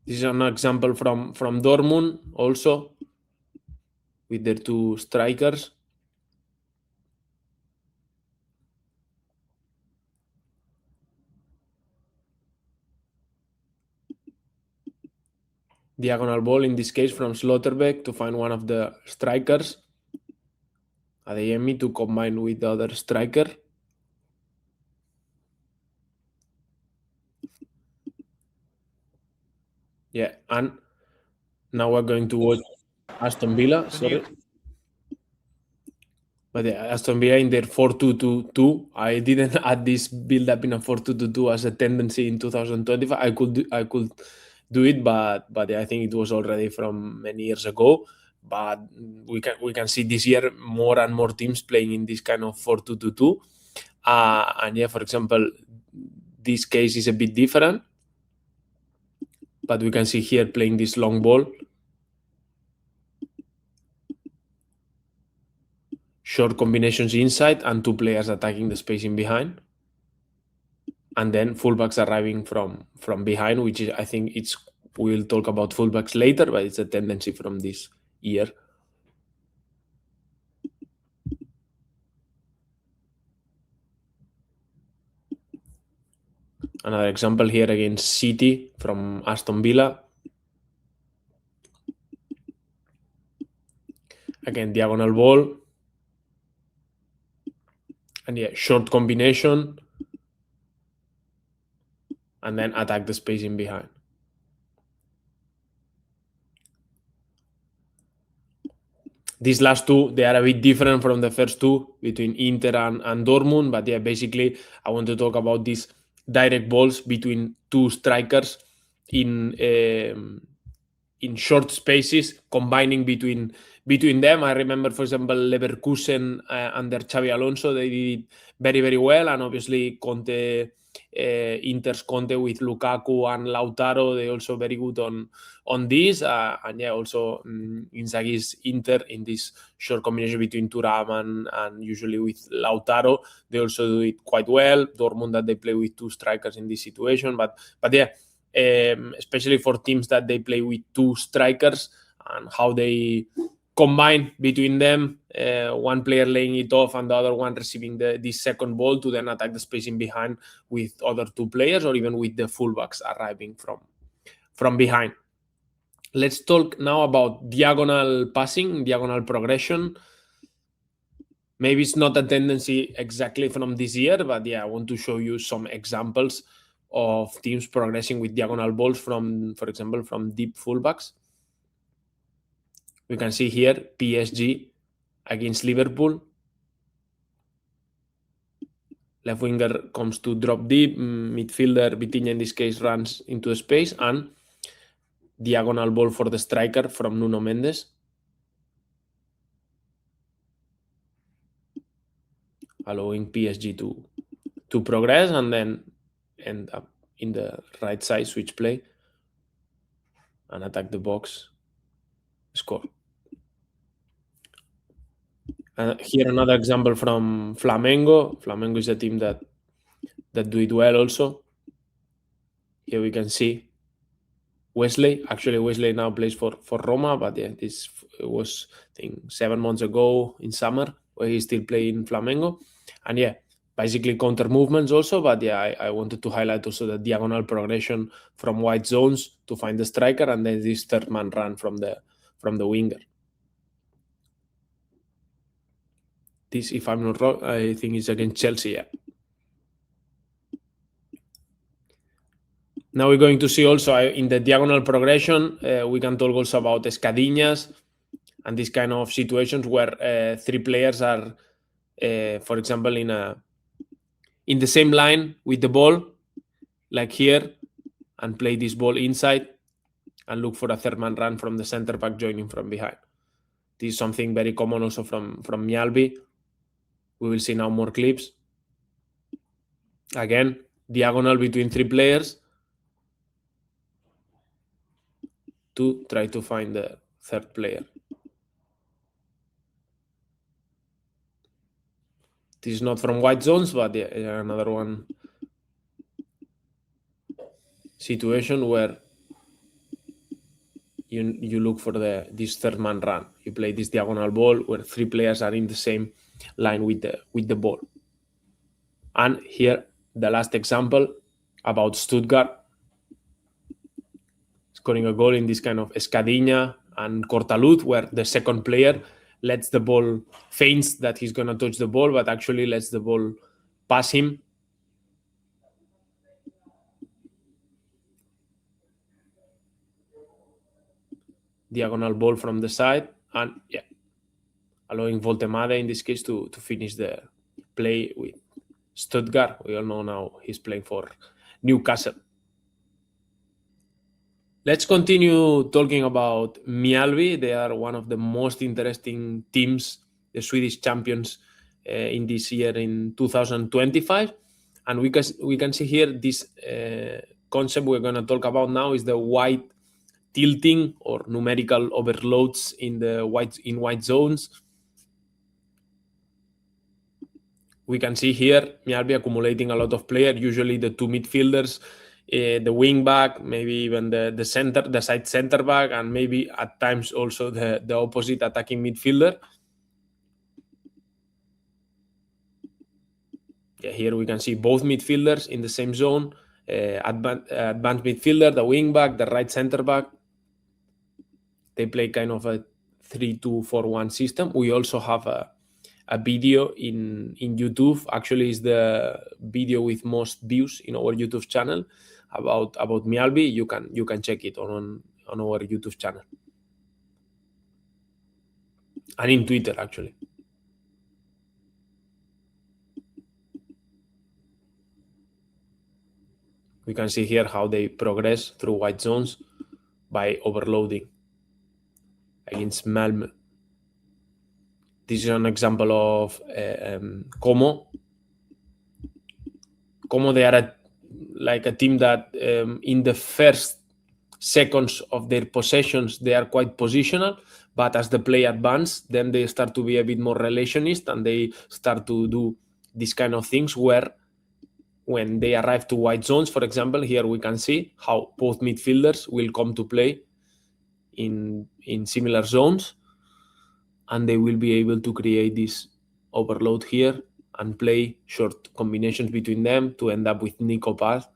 This is an example from Dortmund also, with their two strikers. Diagonal ball, in this case from Slotterbeck, to find one of the strikers. Adeyemi to combine with the other striker. Yeah, and now we're going to watch Aston Villa. Sorry. But Aston Villa in their 4-2-2-2. I didn't add this build-up in a 4-2-2-2 as a tendency in 2025. I could do it, but I think it was already from many years ago. But we can see this year more and more teams playing in this kind of 4-2-2-2. And yeah, for example, this case is a bit different. But we can see here playing this long ball. Short combinations inside and two players attacking the space in behind. And then fullbacks arriving from behind, which is, I think we'll talk about fullbacks later, but it's a tendency from this year. Another example here against City from Aston Villa. Again, diagonal ball. And yeah, short combination. And then attack the space in behind. These last two, they are a bit different from the first two between Inter and Dortmund. But yeah, basically, I want to talk about these direct balls between two strikers in short spaces, combining between them. I remember, for example, Leverkusen under Xabi Alonso, they did it very, very well. And obviously, Inter's Conte with Lukaku and Lautaro, they also very good on this. And yeah, also Inzaghi's Inter in this short combination between Thuram and usually with Lautaro, they also do it quite well. Dortmund, that they play with two strikers in this situation. But yeah, especially for teams that they play with two strikers and how they combine between them, one player laying it off and the other one receiving this second ball to then attack the space in behind with other two players, or even with the fullbacks arriving from behind. Let's talk now about diagonal passing, diagonal progression. Maybe it's not a tendency exactly from this year, but yeah, I want to show you some examples of teams progressing with diagonal balls from, for example, from deep fullbacks. We can see here PSG against Liverpool. Left winger comes to drop deep. Midfielder, Vitinha in this case, runs into space, and diagonal ball for the striker from Nuno Mendes. Allowing PSG to progress and then end up in the right side, switch play, and attack the box, score. Here another example from Flamengo. Flamengo is a team that do it well also. Here we can see Wesley. Actually, Wesley now plays for Roma, but yeah, this was, I think, 7 months ago in summer where he's still playing Flamengo. And yeah, basically counter movements also, but yeah, I wanted to highlight also the diagonal progression from wide zones to find the striker, and then this third man run from the winger. This, if I'm not wrong, I think it's against Chelsea, yeah. Now we're going to see also in the diagonal progression, we can talk also about escadinhas and this kind of situations where three players are, for example, in the same line with the ball, like here, and play this ball inside and look for a third man run from the center back joining from behind. This is something very common also from Mjällby. We will see now more clips. Again, diagonal between three players to try to find the third player. This is not from wide zones, but yeah, another one situation where you look for this third man run. You play this diagonal ball where three players are in the same line with the ball. And here the last example about Stuttgart scoring a goal in this kind of escadinha and cortaluz, where the second player lets the ball, feigns that he's going to touch the ball, but actually lets the ball pass him. Diagonal ball from the side, and yeah, allowing Voltemade in this case to finish the play with Stuttgart. We all know now he's playing for Newcastle. Let's continue talking about Mjällby. They are one of the most interesting teams, the Swedish champions in this year in 2025. And we can see here this concept we're going to talk about now is the wide tilting or numerical overloads in wide zones. We can see here Mjällby accumulating a lot of players, usually the two midfielders, the wing back, maybe even the side center back, and maybe at times also the opposite attacking midfielder. Yeah, here we can see both midfielders in the same zone, advanced midfielder, the wing back, the right center back. They play kind of a 3-2-4-1 system. We also have a video in YouTube. Actually, is the video with most views in our YouTube channel about Mjällby. You can check it on our YouTube channel. and in Twitter, actually. We can see here how they progress through white zones by overloading against Malmö. This is an example of Como they are like a team that in the first seconds of their possessions they are quite positional, but as the play advances, then they start to be a bit more relationist, and they start to do these kind of things where when they arrive to white zones, for example, here we can see how both midfielders will come to play in similar zones, and they will be able to create this overload here and play short combinations between them to end up with Nico pass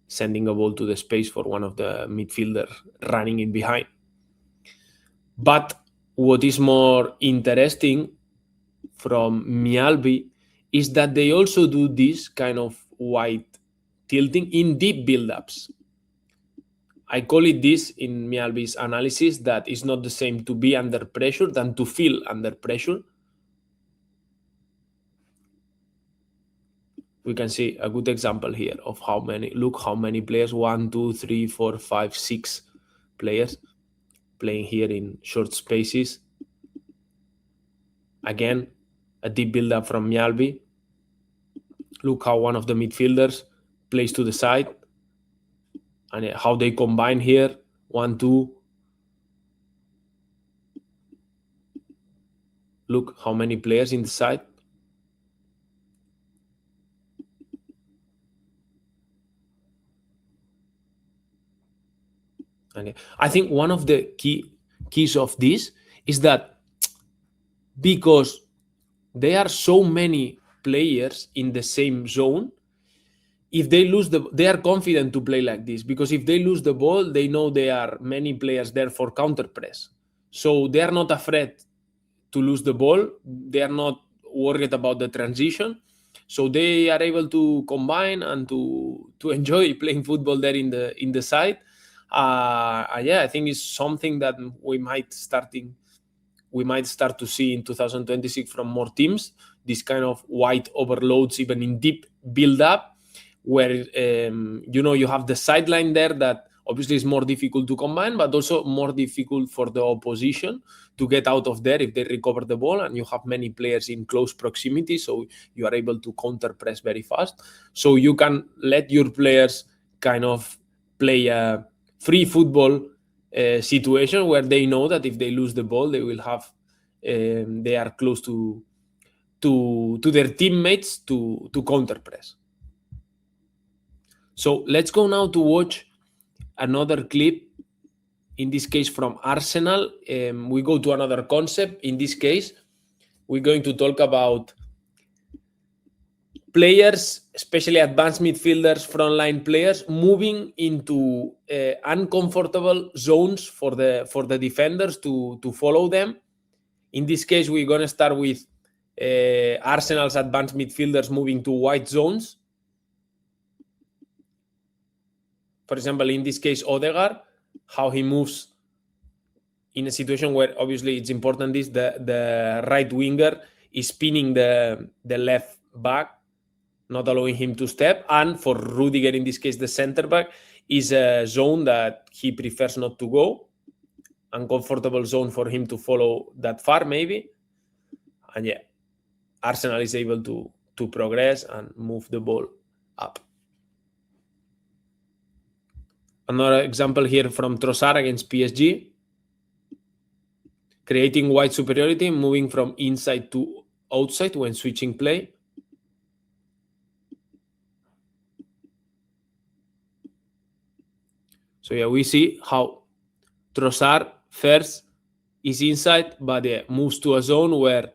sending a ball to the space for one of the midfielders running in behind. But what is more interesting from Mjällby is that they also do this kind of wide tilting in deep build-ups. I call it this in Mjällby's analysis that it's not the same to be under pressure than to feel under pressure. We can see a good example here of how many players, 1, 2, 3, 4, 5, 6 players playing here in short spaces. Again, a deep build-up from Mjällby. Look how one of the midfielders plays to the side and how they combine here. 1, 2. Look how many players in the side. Okay. I think one of the keys of this is that because there are so many players in the same zone, if they lose they are confident to play like this, because if they lose the ball, they know there are many players there for counter press. So they are not afraid to lose the ball. They are not worried about the transition. So they are able to combine and to enjoy playing football there in the side. Yeah, I think it's something that we might start to see in 2026 from more teams. This kind of wide overloads, even in deep build-up, where you have the sideline there that obviously is more difficult to combine, but also more difficult for the opposition to get out of there if they recover the ball, and you have many players in close proximity, so you are able to counter press very fast. So you can let your players kind of play a free football situation where they know that if they lose the ball, they will have they are close to their teammates to counter press. So let's go now to watch another clip, in this case from Arsenal. We go to another concept. In this case, we're going to talk about players, especially advanced midfielders, frontline players, moving into uncomfortable zones for the defenders to follow them. In this case, we're going to start with Arsenal's advanced midfielders moving to white zones. For example, in this case, Odegaard, how he moves in a situation where obviously it's important is the right winger is spinning the left back, not allowing him to step. And for Rudiger, in this case, the center back, is a zone that he prefers not to go. Uncomfortable zone for him to follow that far, maybe. And yeah, Arsenal is able to progress and move the ball up. Another example here from Trossard against PSG. Creating wide superiority, moving from inside to outside when switching play. So yeah, we see how Trossard first is inside, but moves to a zone where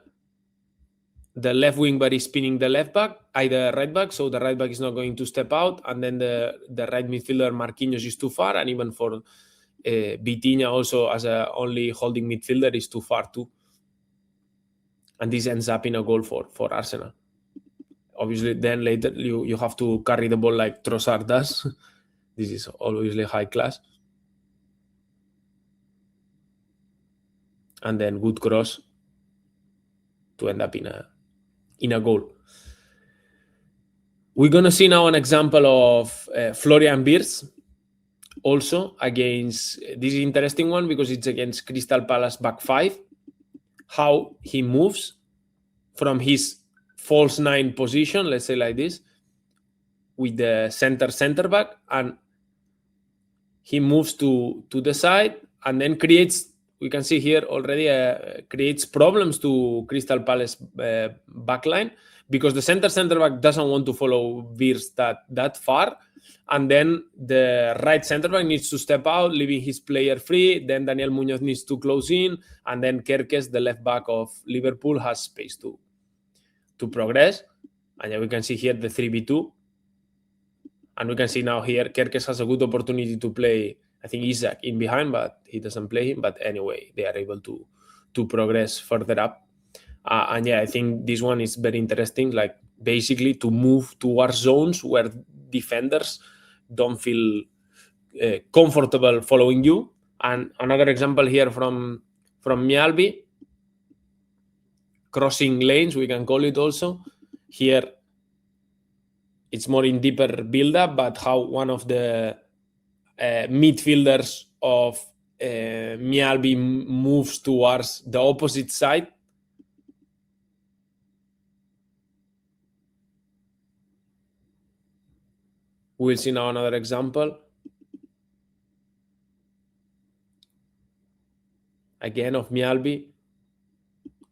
the left wing back is spinning the left back, either right back, so the right back is not going to step out, and then the right midfielder Marquinhos is too far, and even for Vitinha also as a only holding midfielder is too far too. And this ends up in a goal for Arsenal. Obviously, then later you have to carry the ball like Trossard does. This is obviously high class. And then good cross to end up in a goal. We're going to see now an example of Florian Wirtz also against, this is an interesting one because it's against Crystal Palace back five, how he moves from his false nine position, let's say like this, with the center back, and he moves to the side and then creates, we can see here already, creates problems to Crystal Palace backline because the center back doesn't want to follow Wirtz that far, and then the right center back needs to step out, leaving his player free. Then Daniel Munoz needs to close in, and then Kerkez, the left back of Liverpool, has space to progress. And we can see here the 3v2. And we can see now here Kerkez has a good opportunity to play, I think, Isaac in behind, but he doesn't play him. But anyway, they are able to progress further up. And I think this one is very interesting, like basically to move towards zones where defenders don't feel comfortable following you. And another example here from Mjällby, crossing lanes, we can call it also. Here, it's more in deeper build-up, but how one of the midfielders of Mjällby moves towards the opposite side. We'll see now another example. Again of Mjällby.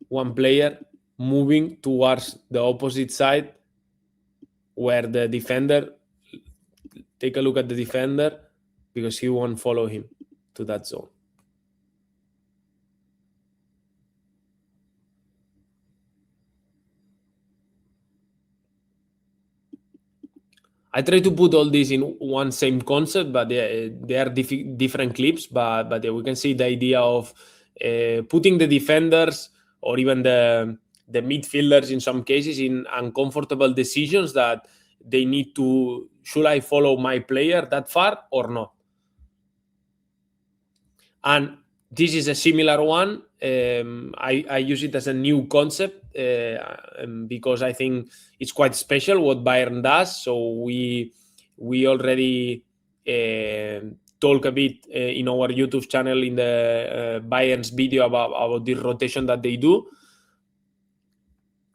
One player moving towards the opposite side where the defender, take a look at the defender because he won't follow him to that zone. I try to put all this in one same concept, but they are different clips. But we can see the idea of putting the defenders or even the midfielders in some cases in uncomfortable decisions that they need to, should I follow my player that far or not? And this is a similar one. I use it as a new concept because I think it's quite special what Bayern does. So we already talk a bit in our YouTube channel in the Bayern's video about the rotation that they do.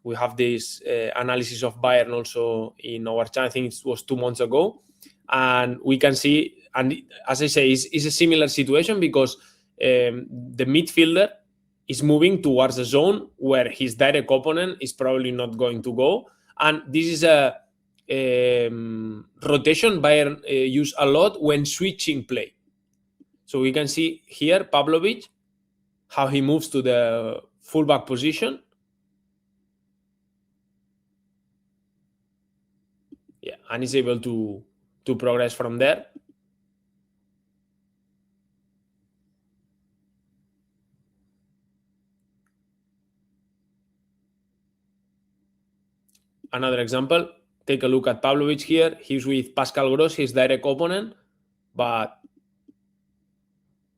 We have this analysis of Bayern also in our channel. I think it was 2 months ago. And we can see, and as I say, it's a similar situation because the midfielder is moving towards a zone where his direct opponent is probably not going to go. And this is a rotation Bayern use a lot when switching play. So we can see here Pavlovic, how he moves to the fullback position. Yeah, and is able to progress from there. Another example, take a look at Pavlovic here. He's with Pascal Gross, his direct opponent, but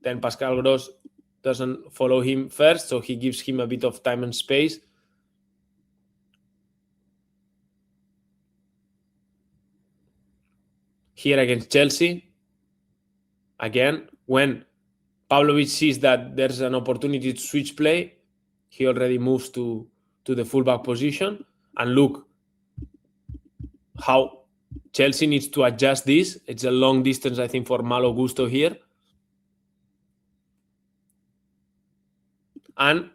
then Pascal Gross doesn't follow him first, so he gives him a bit of time and space. Here against Chelsea, again, when Pavlovic sees that there's an opportunity to switch play, he already moves to the fullback position. And look how Chelsea needs to adjust this. It's a long distance, I think, for Malo Gusto here. And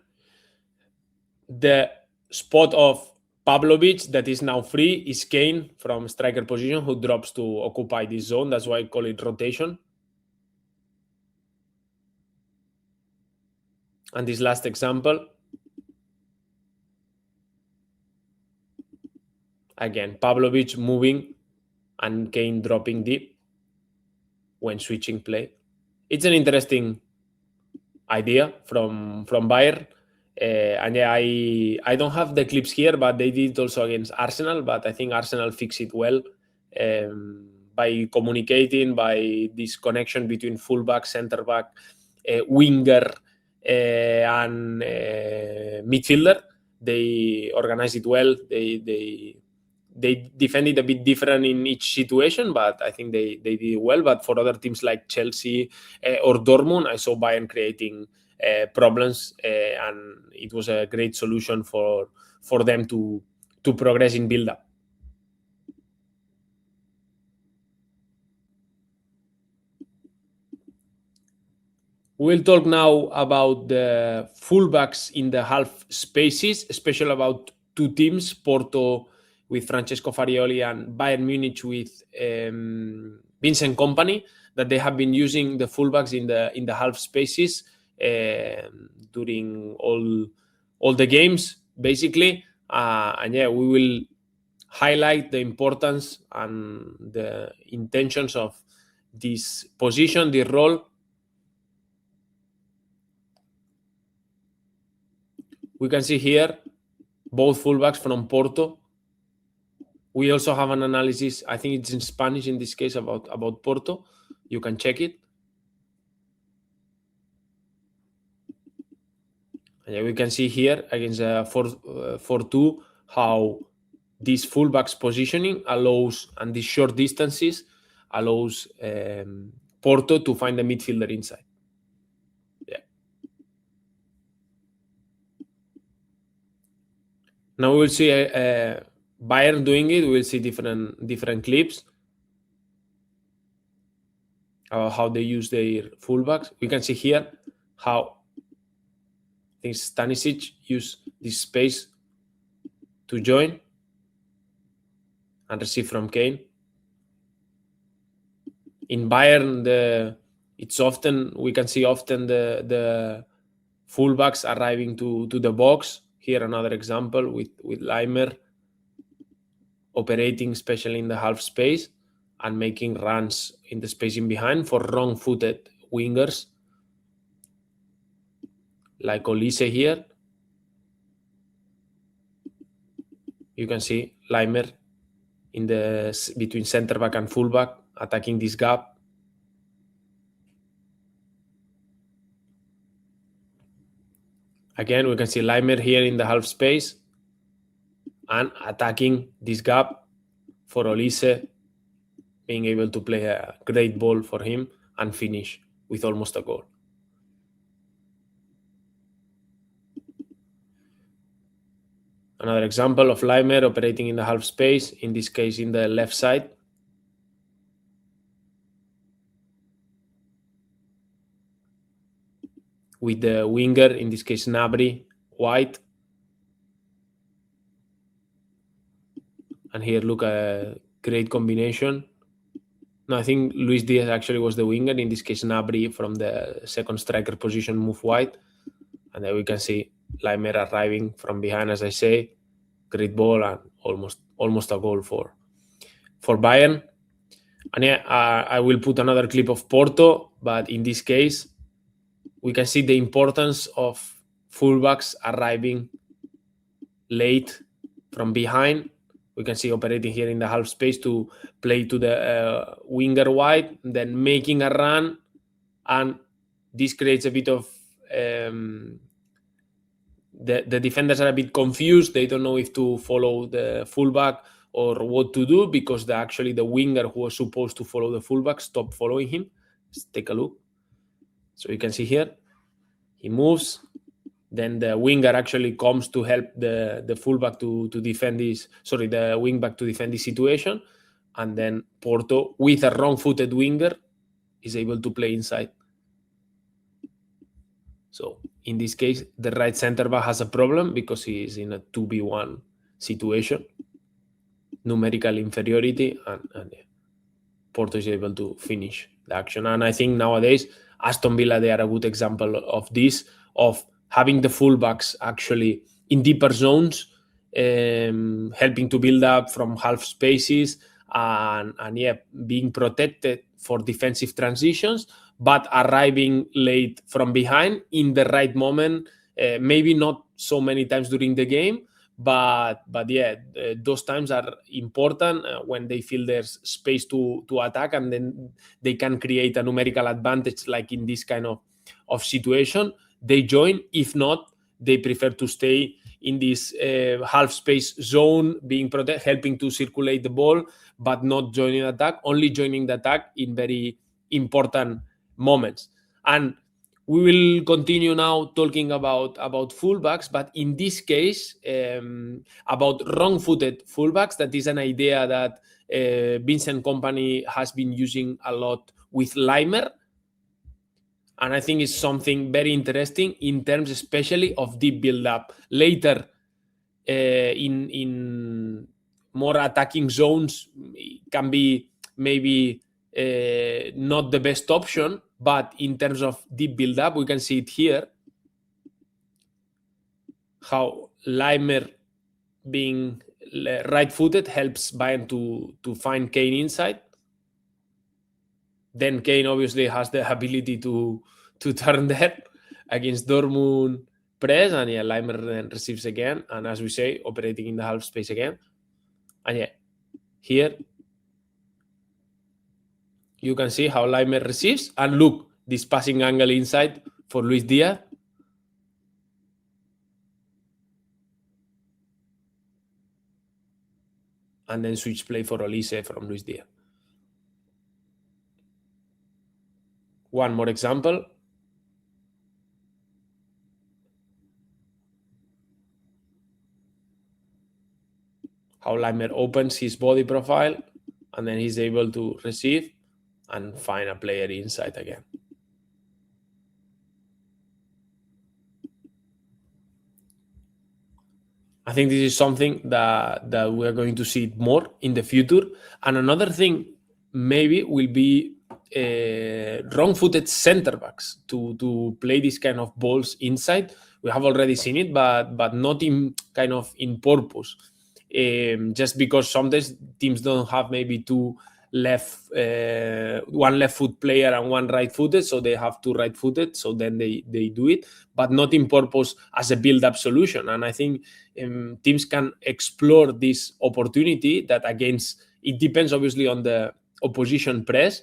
the spot of Pavlovic that is now free is Kane from striker position, who drops to occupy this zone. That's why I call it rotation. And this last example, again, Pavlovic moving and Kane dropping deep when switching play. It's an interesting idea from Bayern. And I don't have the clips here, but they did also against Arsenal. But I think Arsenal fixed it well by communicating, by this connection between fullback, center back, winger, and midfielder. they organize it well. They defend it a bit different in each situation, but I think they did well. But for other teams like Chelsea or Dortmund, I saw Bayern creating problems, and it was a great solution for them to progress in build-up. We'll talk now about the fullbacks in the half spaces, especially about two teams, Porto with Francesco Farioli and Bayern Munich with Vincent Kompany, that they have been using the fullbacks in the half spaces during all the games, basically. And yeah, we will highlight the importance and the intentions of this position, this role. We can see here both fullbacks from Porto. We also have an analysis, I think it's in Spanish in this case, about Porto. You can check it. And we can see here against 4-2 how this fullbacks positioning allows, and these short distances allows Porto to find the midfielder inside. Now we will see Bayern doing it. We will see different clips about how they use their fullbacks. We can see here how I think Stanisic use this space to join and receive from Kane. In Bayern, we can see often the fullbacks arriving to the box. Here another example with Leimer operating, especially in the half space, and making runs in the space in behind for wrong-footed wingers like Olise here. You can see Leimer in between center back and fullback attacking this gap. Again, we can see Leimer here in the half space and attacking this gap for Olise, being able to play a great ball for him and finish with almost a goal. Another example of Leimer operating in the half space, in this case in the left side. With the winger, in this case Gnabry, wide. And here, look, a great combination. No, I think Luis Diaz actually was the winger. In this case, Gnabry from the second striker position move wide. And then we can see Leimer arriving from behind, as I say. Great ball and almost a goal for Bayern. And yeah, I will put another clip of Porto, but in this case, we can see the importance of fullbacks arriving late from behind. We can see operating here in the half space to play to the winger wide, then making a run, and this creates a bit of the defenders are a bit confused. They don't know if to follow the fullback or what to do, because the winger who was supposed to follow the fullback stopped following him. Let's take a look. So you can see here, he moves. Then the winger actually comes to help the fullback to defend the wingback to defend this situation. And then Porto, with a wrong-footed winger, is able to play inside. So in this case, the right centre-back has a problem because he is in a 2v1 situation. Numerical inferiority, and Porto is able to finish the action. And I think nowadays, Aston Villa, they are a good example of this, of having the fullbacks actually in deeper zones, helping to build up from half spaces, and being protected for defensive transitions, but arriving late from behind in the right moment, maybe not so many times during the game, but those times are important when they feel there's space to attack, and then they can create a numerical advantage, like in this kind of situation. They join. If not, they prefer to stay in this half space zone, being helping to circulate the ball, but not joining the attack, only joining the attack in very important moments. And we will continue now talking about fullbacks, but in this case, about wrong-footed fullbacks. That is an idea that Vincent Company has been using a lot with Limer, and I think it's something very interesting in terms especially of deep build-up. Later, in more attacking zones, it can be maybe not the best option, but in terms of deep build-up, we can see it here, how Limer being right-footed helps Bayern to find Kane inside. Then Kane obviously has the ability to turn that against Dortmund press, and yeah, Limer then receives again, and as we say, operating in the half space again. And yeah, here you can see how Limer receives, and look, this passing angle inside for Luis Diaz. And then switch play for Olise from Luis Diaz. One more example. How Limer opens his body profile, and then he's able to receive and find a player inside again. I think this is something that we're going to see more in the future. And another thing maybe will be wrong-footed center backs to play this kind of balls inside. We have already seen it, but not in kind of in purpose. Just because sometimes teams don't have maybe one left foot player and one right footed, so they have two right footed, so then they do it, but not in purpose as a build-up solution. And I think teams can explore this opportunity that against, it depends obviously on the opposition press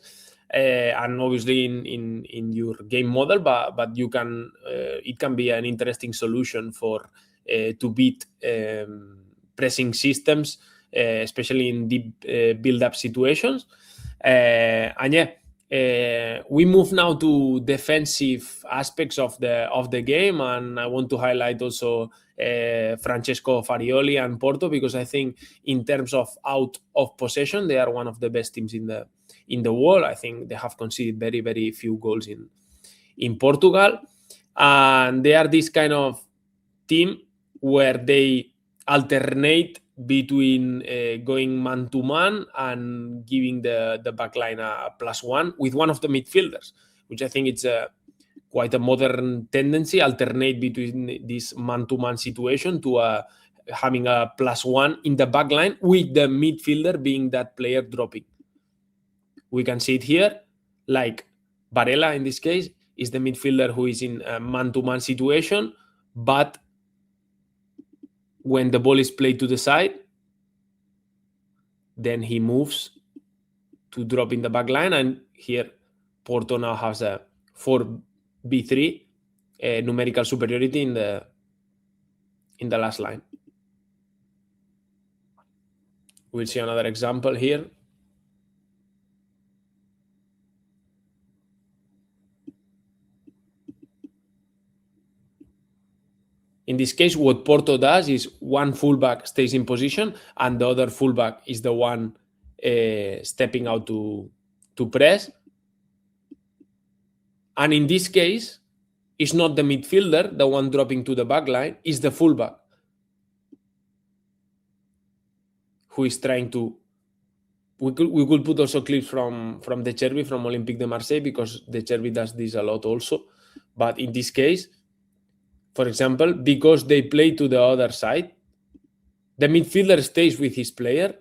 and obviously in your game model, but you can it can be an interesting solution for to beat pressing systems, especially in deep build-up situations. And yeah, we move now to defensive aspects of the game, and I want to highlight also Francesco Farioli and Porto, because I think in terms of out of possession, they are one of the best teams in the world. I think they have conceded very, very few goals in Portugal, and they are this kind of team where they alternate between going man-to-man and giving the backline a +1 with one of the midfielders, which I think it's quite a modern tendency, alternate between this man-to-man situation to having a +1 in the backline with the midfielder being that player dropping. We can see it here, like Varela in this case is the midfielder who is in a man-to-man situation, but when the ball is played to the side, then he moves to drop in the back line. And here, Porto now has a 4-3 numerical superiority in the last line. We'll see another example here. In this case, what Porto does is one fullback stays in position and the other fullback is the one stepping out to press. And in this case, it's not the midfielder, the one dropping to the back line, it's the fullback who is trying to... We could put also clips from De Chervi, from Olympique de Marseille, because De Chervi does this a lot also. But in this case, for example, because they play to the other side, the midfielder stays with his player,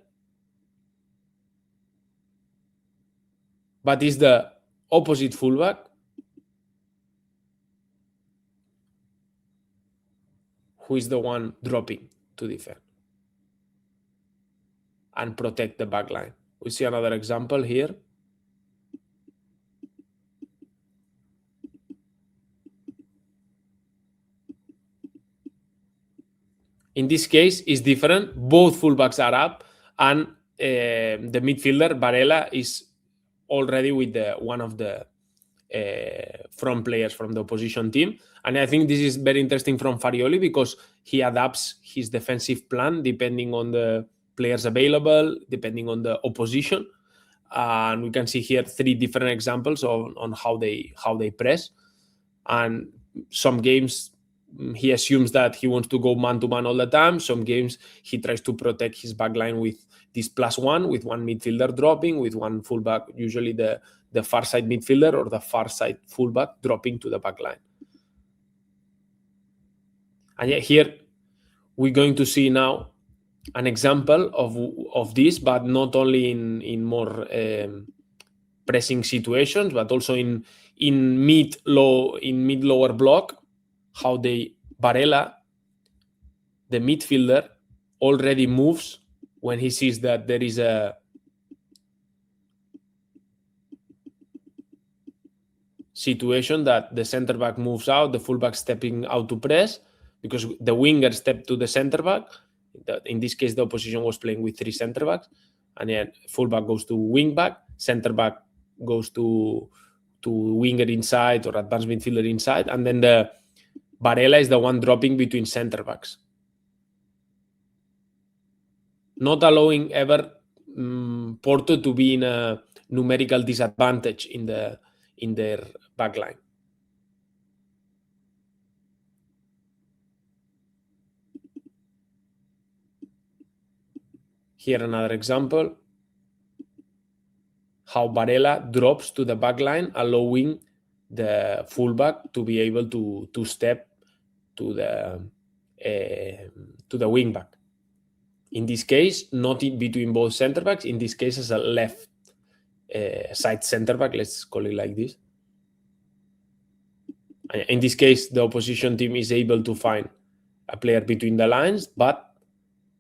but is the opposite fullback who is the one dropping to defend and protect the back line. We see another example here. In this case, is different. Both fullbacks are up, and the midfielder Varela is already with one of the front players from the opposition team. And I think this is very interesting from Farioli because he adapts his defensive plan depending on the players available, depending on the opposition. And we can see here 3 different examples on how they press. And some games he assumes that he wants to go man-to-man all the time. Some games he tries to protect his backline with this +1, with one midfielder dropping, with one fullback, usually the far side midfielder or the far side fullback dropping to the backline. And yet here we're going to see now an example of this, but not only in more pressing situations, but also in mid-lower block, how Varela, the midfielder, already moves when he sees that there is a situation that the center back moves out, the fullback stepping out to press, because the winger stepped to the center back. In this case, the opposition was playing with 3 center backs, and then fullback goes to wing back, center back goes to winger inside or advanced midfielder inside, and then the Varela is the one dropping between center backs, not allowing ever Porto to be in a numerical disadvantage in their backline. Here another example, how Varela drops to the backline, allowing the fullback to be able to step to the wing back. In this case, not in between both center backs. In this case, as a left side center back, let's call it like this. In this case, the opposition team is able to find a player between the lines, but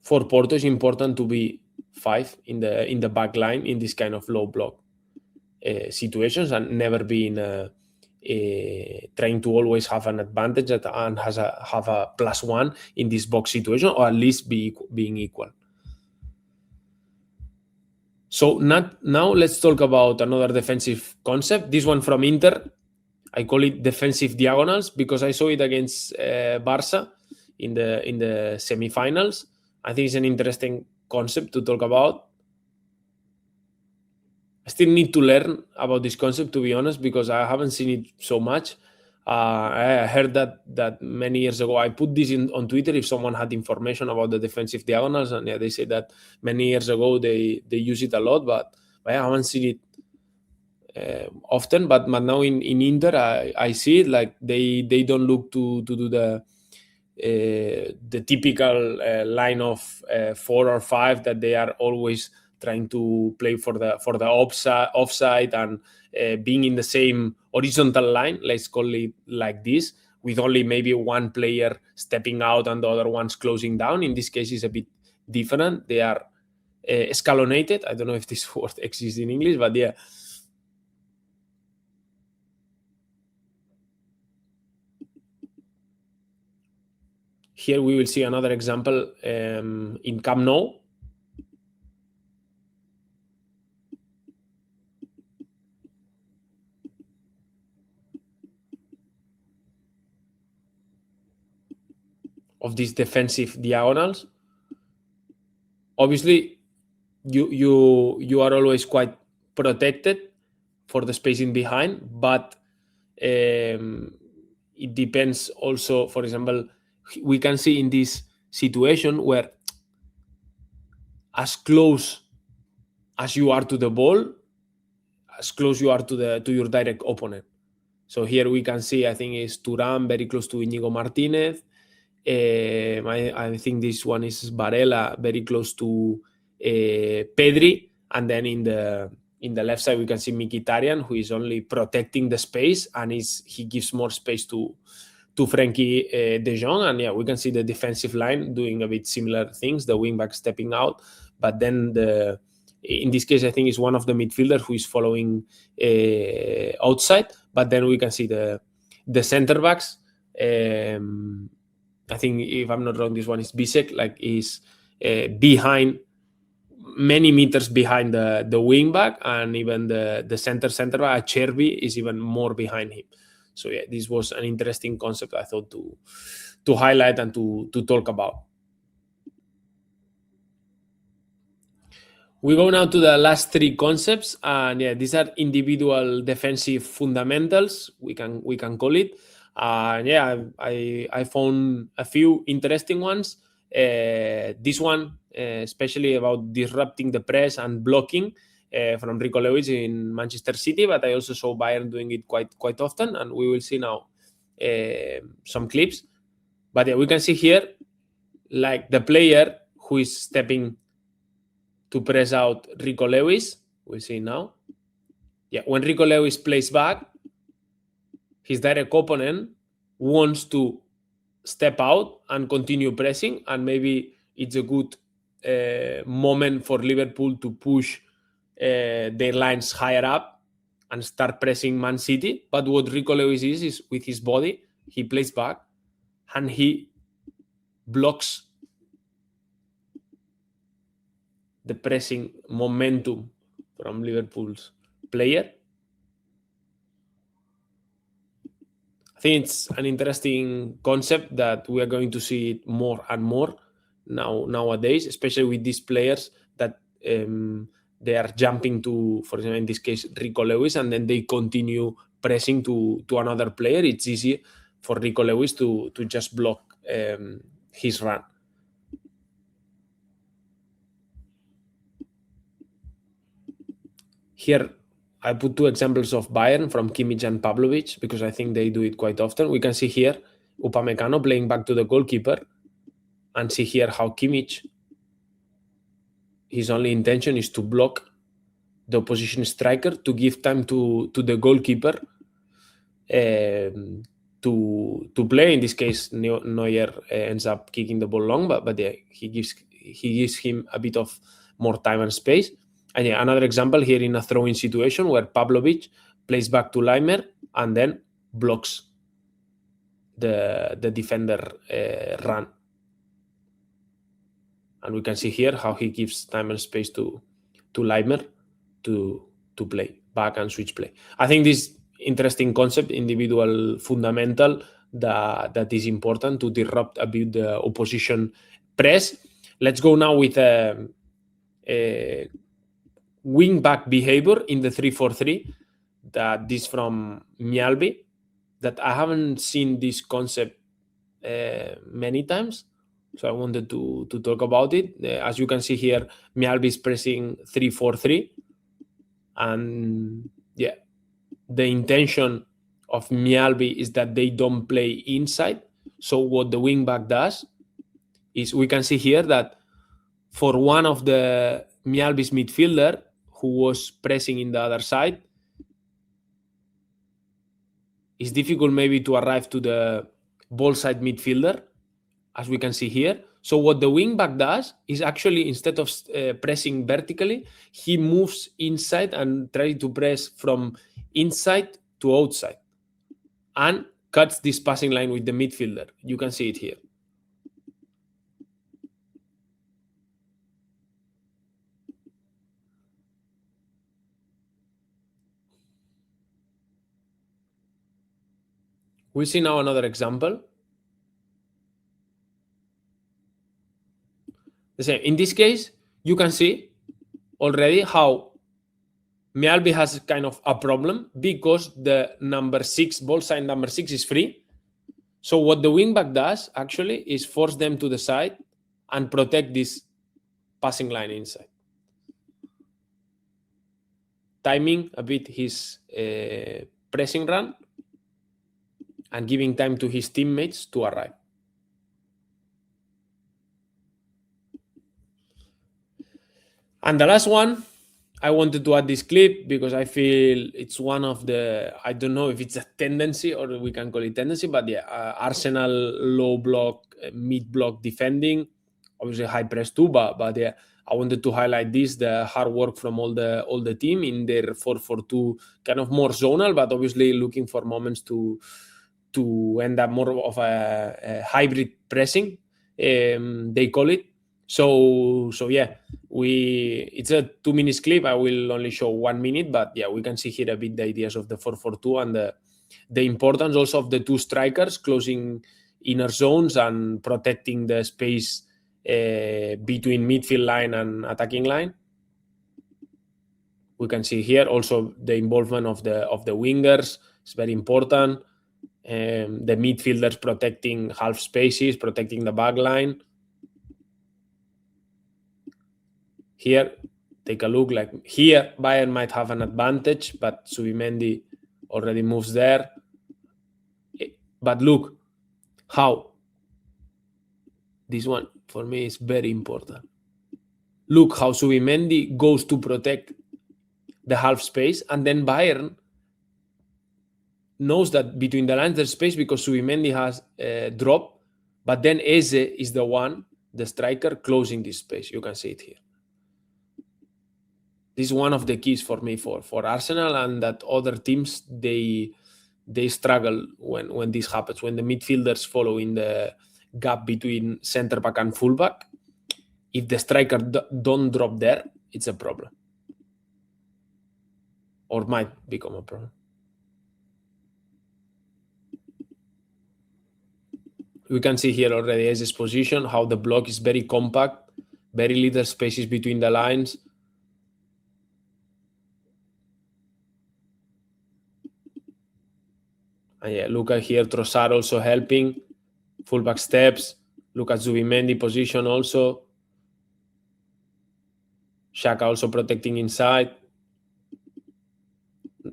for Porto, it's important to be 5 in the back line in this kind of low block situations, and never being trying to always have an advantage and have a +1 in this box situation, or at least being equal. So now let's talk about another defensive concept. This one from Inter. I call it defensive diagonals because I saw it against Barca in the semifinals. I think it's an interesting concept to talk about. I still need to learn about this concept, to be honest, because I haven't seen it so much. I heard that many years ago. I put this on Twitter if someone had information about the defensive diagonals, and they say that many years ago they use it a lot, but I haven't seen it often. But now in Inter, I see it, like they don't look to do the typical line of 4 or 5 that they are always trying to play for the offside and being in the same horizontal line, let's call it like this, with only maybe one player stepping out and the other ones closing down. In this case, it's a bit different. They are escalonated. I don't know if this word exists in English, but yeah. Here we will see another example in Camp Nou. Of these defensive diagonals. Obviously, you are always quite protected for the spacing behind, but it depends also. For example, we can see in this situation where as close as you are to the ball, as close you are to your direct opponent. So here we can see, I think it's Thuram very close to Íñigo Martínez. I think this one is Varela very close to Pedri, and then in the left side we can see Mkhitaryan, who is only protecting the space, and he gives more space to Frenkie de Jong. And yeah, we can see the defensive line doing a bit similar things, the wing back stepping out, but then in this case I think it's one of the midfielders who is following outside, but then we can see the center backs I think if I'm not wrong, this one is Bisek, like is behind, many meters behind the wing back, and even the center back, Cherby, is even more behind him. So yeah, this was an interesting concept I thought to highlight and to talk about. We go now to the last three concepts, and yeah, these are individual defensive fundamentals, we can call it. Yeah, I found a few interesting ones. This one, especially about disrupting the press and blocking, from Rico Lewis in Manchester City, but I also saw Bayern doing it quite often, and we will see now some clips. But yeah, we can see here, like the player who is stepping to press out Rico Lewis. We see now. Yeah, when Rico Lewis plays back, his direct opponent wants to step out and continue pressing, and maybe it's a good moment for Liverpool to push their lines higher up and start pressing Man City. But what Rico Lewis is with his body, he plays back and he blocks the pressing momentum from Liverpool's player. I think it's an interesting concept that we are going to see it more and more nowadays, especially with these players that they are jumping to, for example, in this case, Rico Lewis, and then they continue pressing to another player. It's easy for Rico Lewis to just block his run. Here, I put two examples of Bayern from Kimmich and Pavlovic because I think they do it quite often. We can see here Upamecano playing back to the goalkeeper, and see here how Kimmich, his only intention is to block the opposition striker to give time to the goalkeeper to play. In this case, Neuer ends up kicking the ball long, but yeah, he gives him a bit of more time and space. And yeah, another example here in a throw-in situation where Pavlovic plays back to Leimer and then blocks the defender run. And we can see here how he gives time and space to Leimer to play back and switch play. I think this interesting concept, individual fundamental, that is important to disrupt a bit the opposition press. Let's go now with a wing back behavior in the 3-4-3. That is from Mjällby. That I haven't seen this concept many times, so I wanted to talk about it. As you can see here, Mjällby is pressing 3-4-3, and yeah, the intention of Mjällby is that they don't play inside. So what the wing back does is, we can see here that for one of the Mjällby's midfielder who was pressing in the other side, it's difficult maybe to arrive to the ball side midfielder, as we can see here. So what the wing back does is actually, instead of pressing vertically, he moves inside and tries to press from inside to outside and cuts this passing line with the midfielder. You can see it here. We see now another example. The same. In this case, you can see already how Mjällby has kind of a problem because the number 6, ball side number 6, is free. So what the wingback does actually is force them to the side and protect this passing line inside, timing a bit his pressing run and giving time to his teammates to arrive. And the last one, I wanted to add this clip because I feel it's one of the, I don't know if it's a tendency or we can call it tendency, but yeah, Arsenal low block, mid block defending, obviously high press too, but yeah, I wanted to highlight this, the hard work from all the team in their 4-4-2, kind of more zonal, but obviously looking for moments to to end up more of a hybrid pressing, they call it. So yeah, it's a 2 minutes clip. I will only show 1 minute, but yeah, we can see here a bit the ideas of the 4-4-2 and the importance also of the two strikers closing inner zones and protecting the space between midfield line and attacking line. We can see here also the involvement of the wingers is very important. The midfielders protecting half spaces, protecting the back line. Here, take a look. Like here, Bayern might have an advantage, but Zubimendi already moves there. But look how this one for me is very important. Look how Zubimendi goes to protect the half space, and then Bayern knows that between the lines there's space because Zubimendi has dropped, but then Eze is the one, the striker, closing this space. You can see it here. This is one of the keys for me for Arsenal, and that other teams they struggle when this happens, when the midfielders follow in the gap between center back and fullback. If the striker don't drop there, it's a problem, or might become a problem. We can see here already Eze's position, how the block is very compact, very little spaces between the lines. And yeah, look at here, Trossard also helping, fullback steps. Look at Zubimendi position also. Xhaka also protecting inside,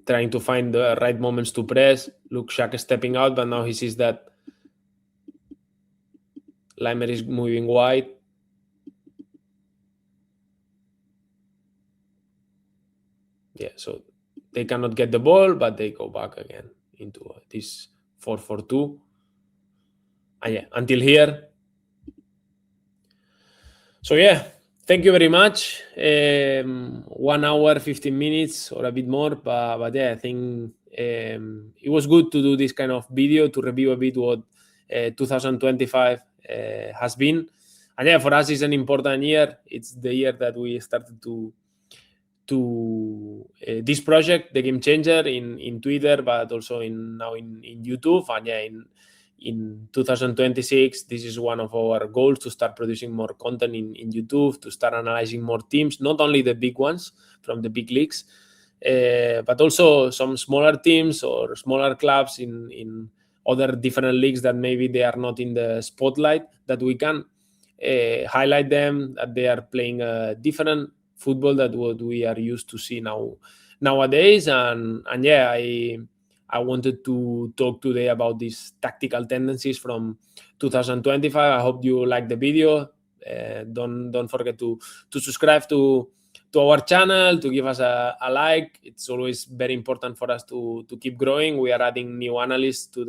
trying to find the right moments to press. Look, Xhaka stepping out, but now he sees that Leimer is moving wide. Yeah, so they cannot get the ball, but they go back again into this 4-4-2. And yeah, until here. So yeah, thank you very much. 1 hour, 15 minutes or a bit more, but yeah, I think it was good to do this kind of video to review a bit what 2025 has been. And yeah, for us, it's an important year. It's the year that we started to this project, the Game Changer, in Twitter, but also now in YouTube. And yeah, in 2026, this is one of our goals, to start producing more content in YouTube, to start analyzing more teams, not only the big ones from the big leagues, but also some smaller teams or smaller clubs in other different leagues that maybe they are not in the spotlight, that we can highlight them, that they are playing a different football that what we are used to see nowadays. And yeah, I wanted to talk today about these tactical tendencies from 2025. I hope you like the video. Don't forget to subscribe to our channel, to give us a like. It's always very important for us to keep growing. We are adding new analysts to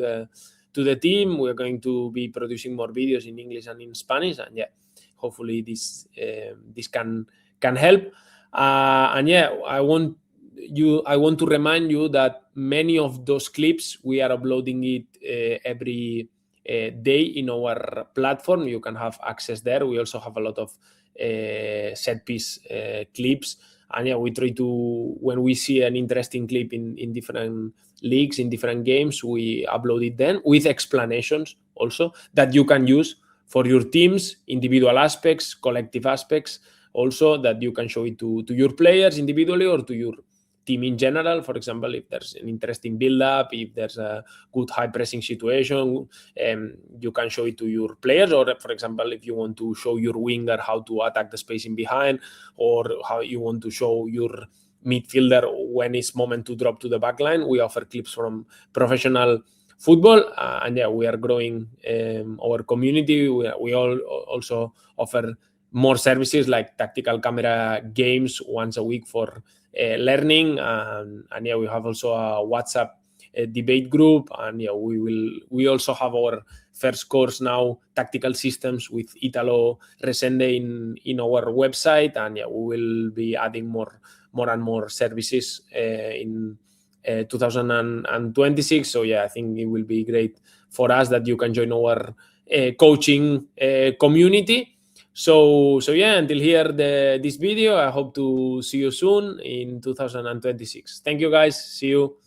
the team. We're going to be producing more videos in English and in Spanish, and yeah, hopefully this can help. And yeah, I want to remind you that many of those clips we are uploading it every day in our platform. You can have access there. We also have a lot of set piece clips, and yeah, we try to, when we see an interesting clip in different leagues, in different games, we upload it then with explanations also that you can use for your teams, individual aspects, collective aspects, also that you can show it to your players individually or to your team in general. For example, if there's an interesting build-up, if there's a good high pressing situation, you can show it to your players. Or for example, if you want to show your winger how to attack the space in behind, or how you want to show your midfielder when it's moment to drop to the back line, we offer clips from professional football. And yeah, we are growing our community. We all also offer more services like tactical camera games once a week for learning, and yeah, we have also a WhatsApp debate group, and yeah, we also have our first course now, tactical systems, with Italo Resende in our website, and yeah, we will be adding more and more services in 2026. So yeah, I think it will be great for us that you can join our coaching community. So yeah, until here this video, I hope to see you soon in 2026. Thank you guys. See you.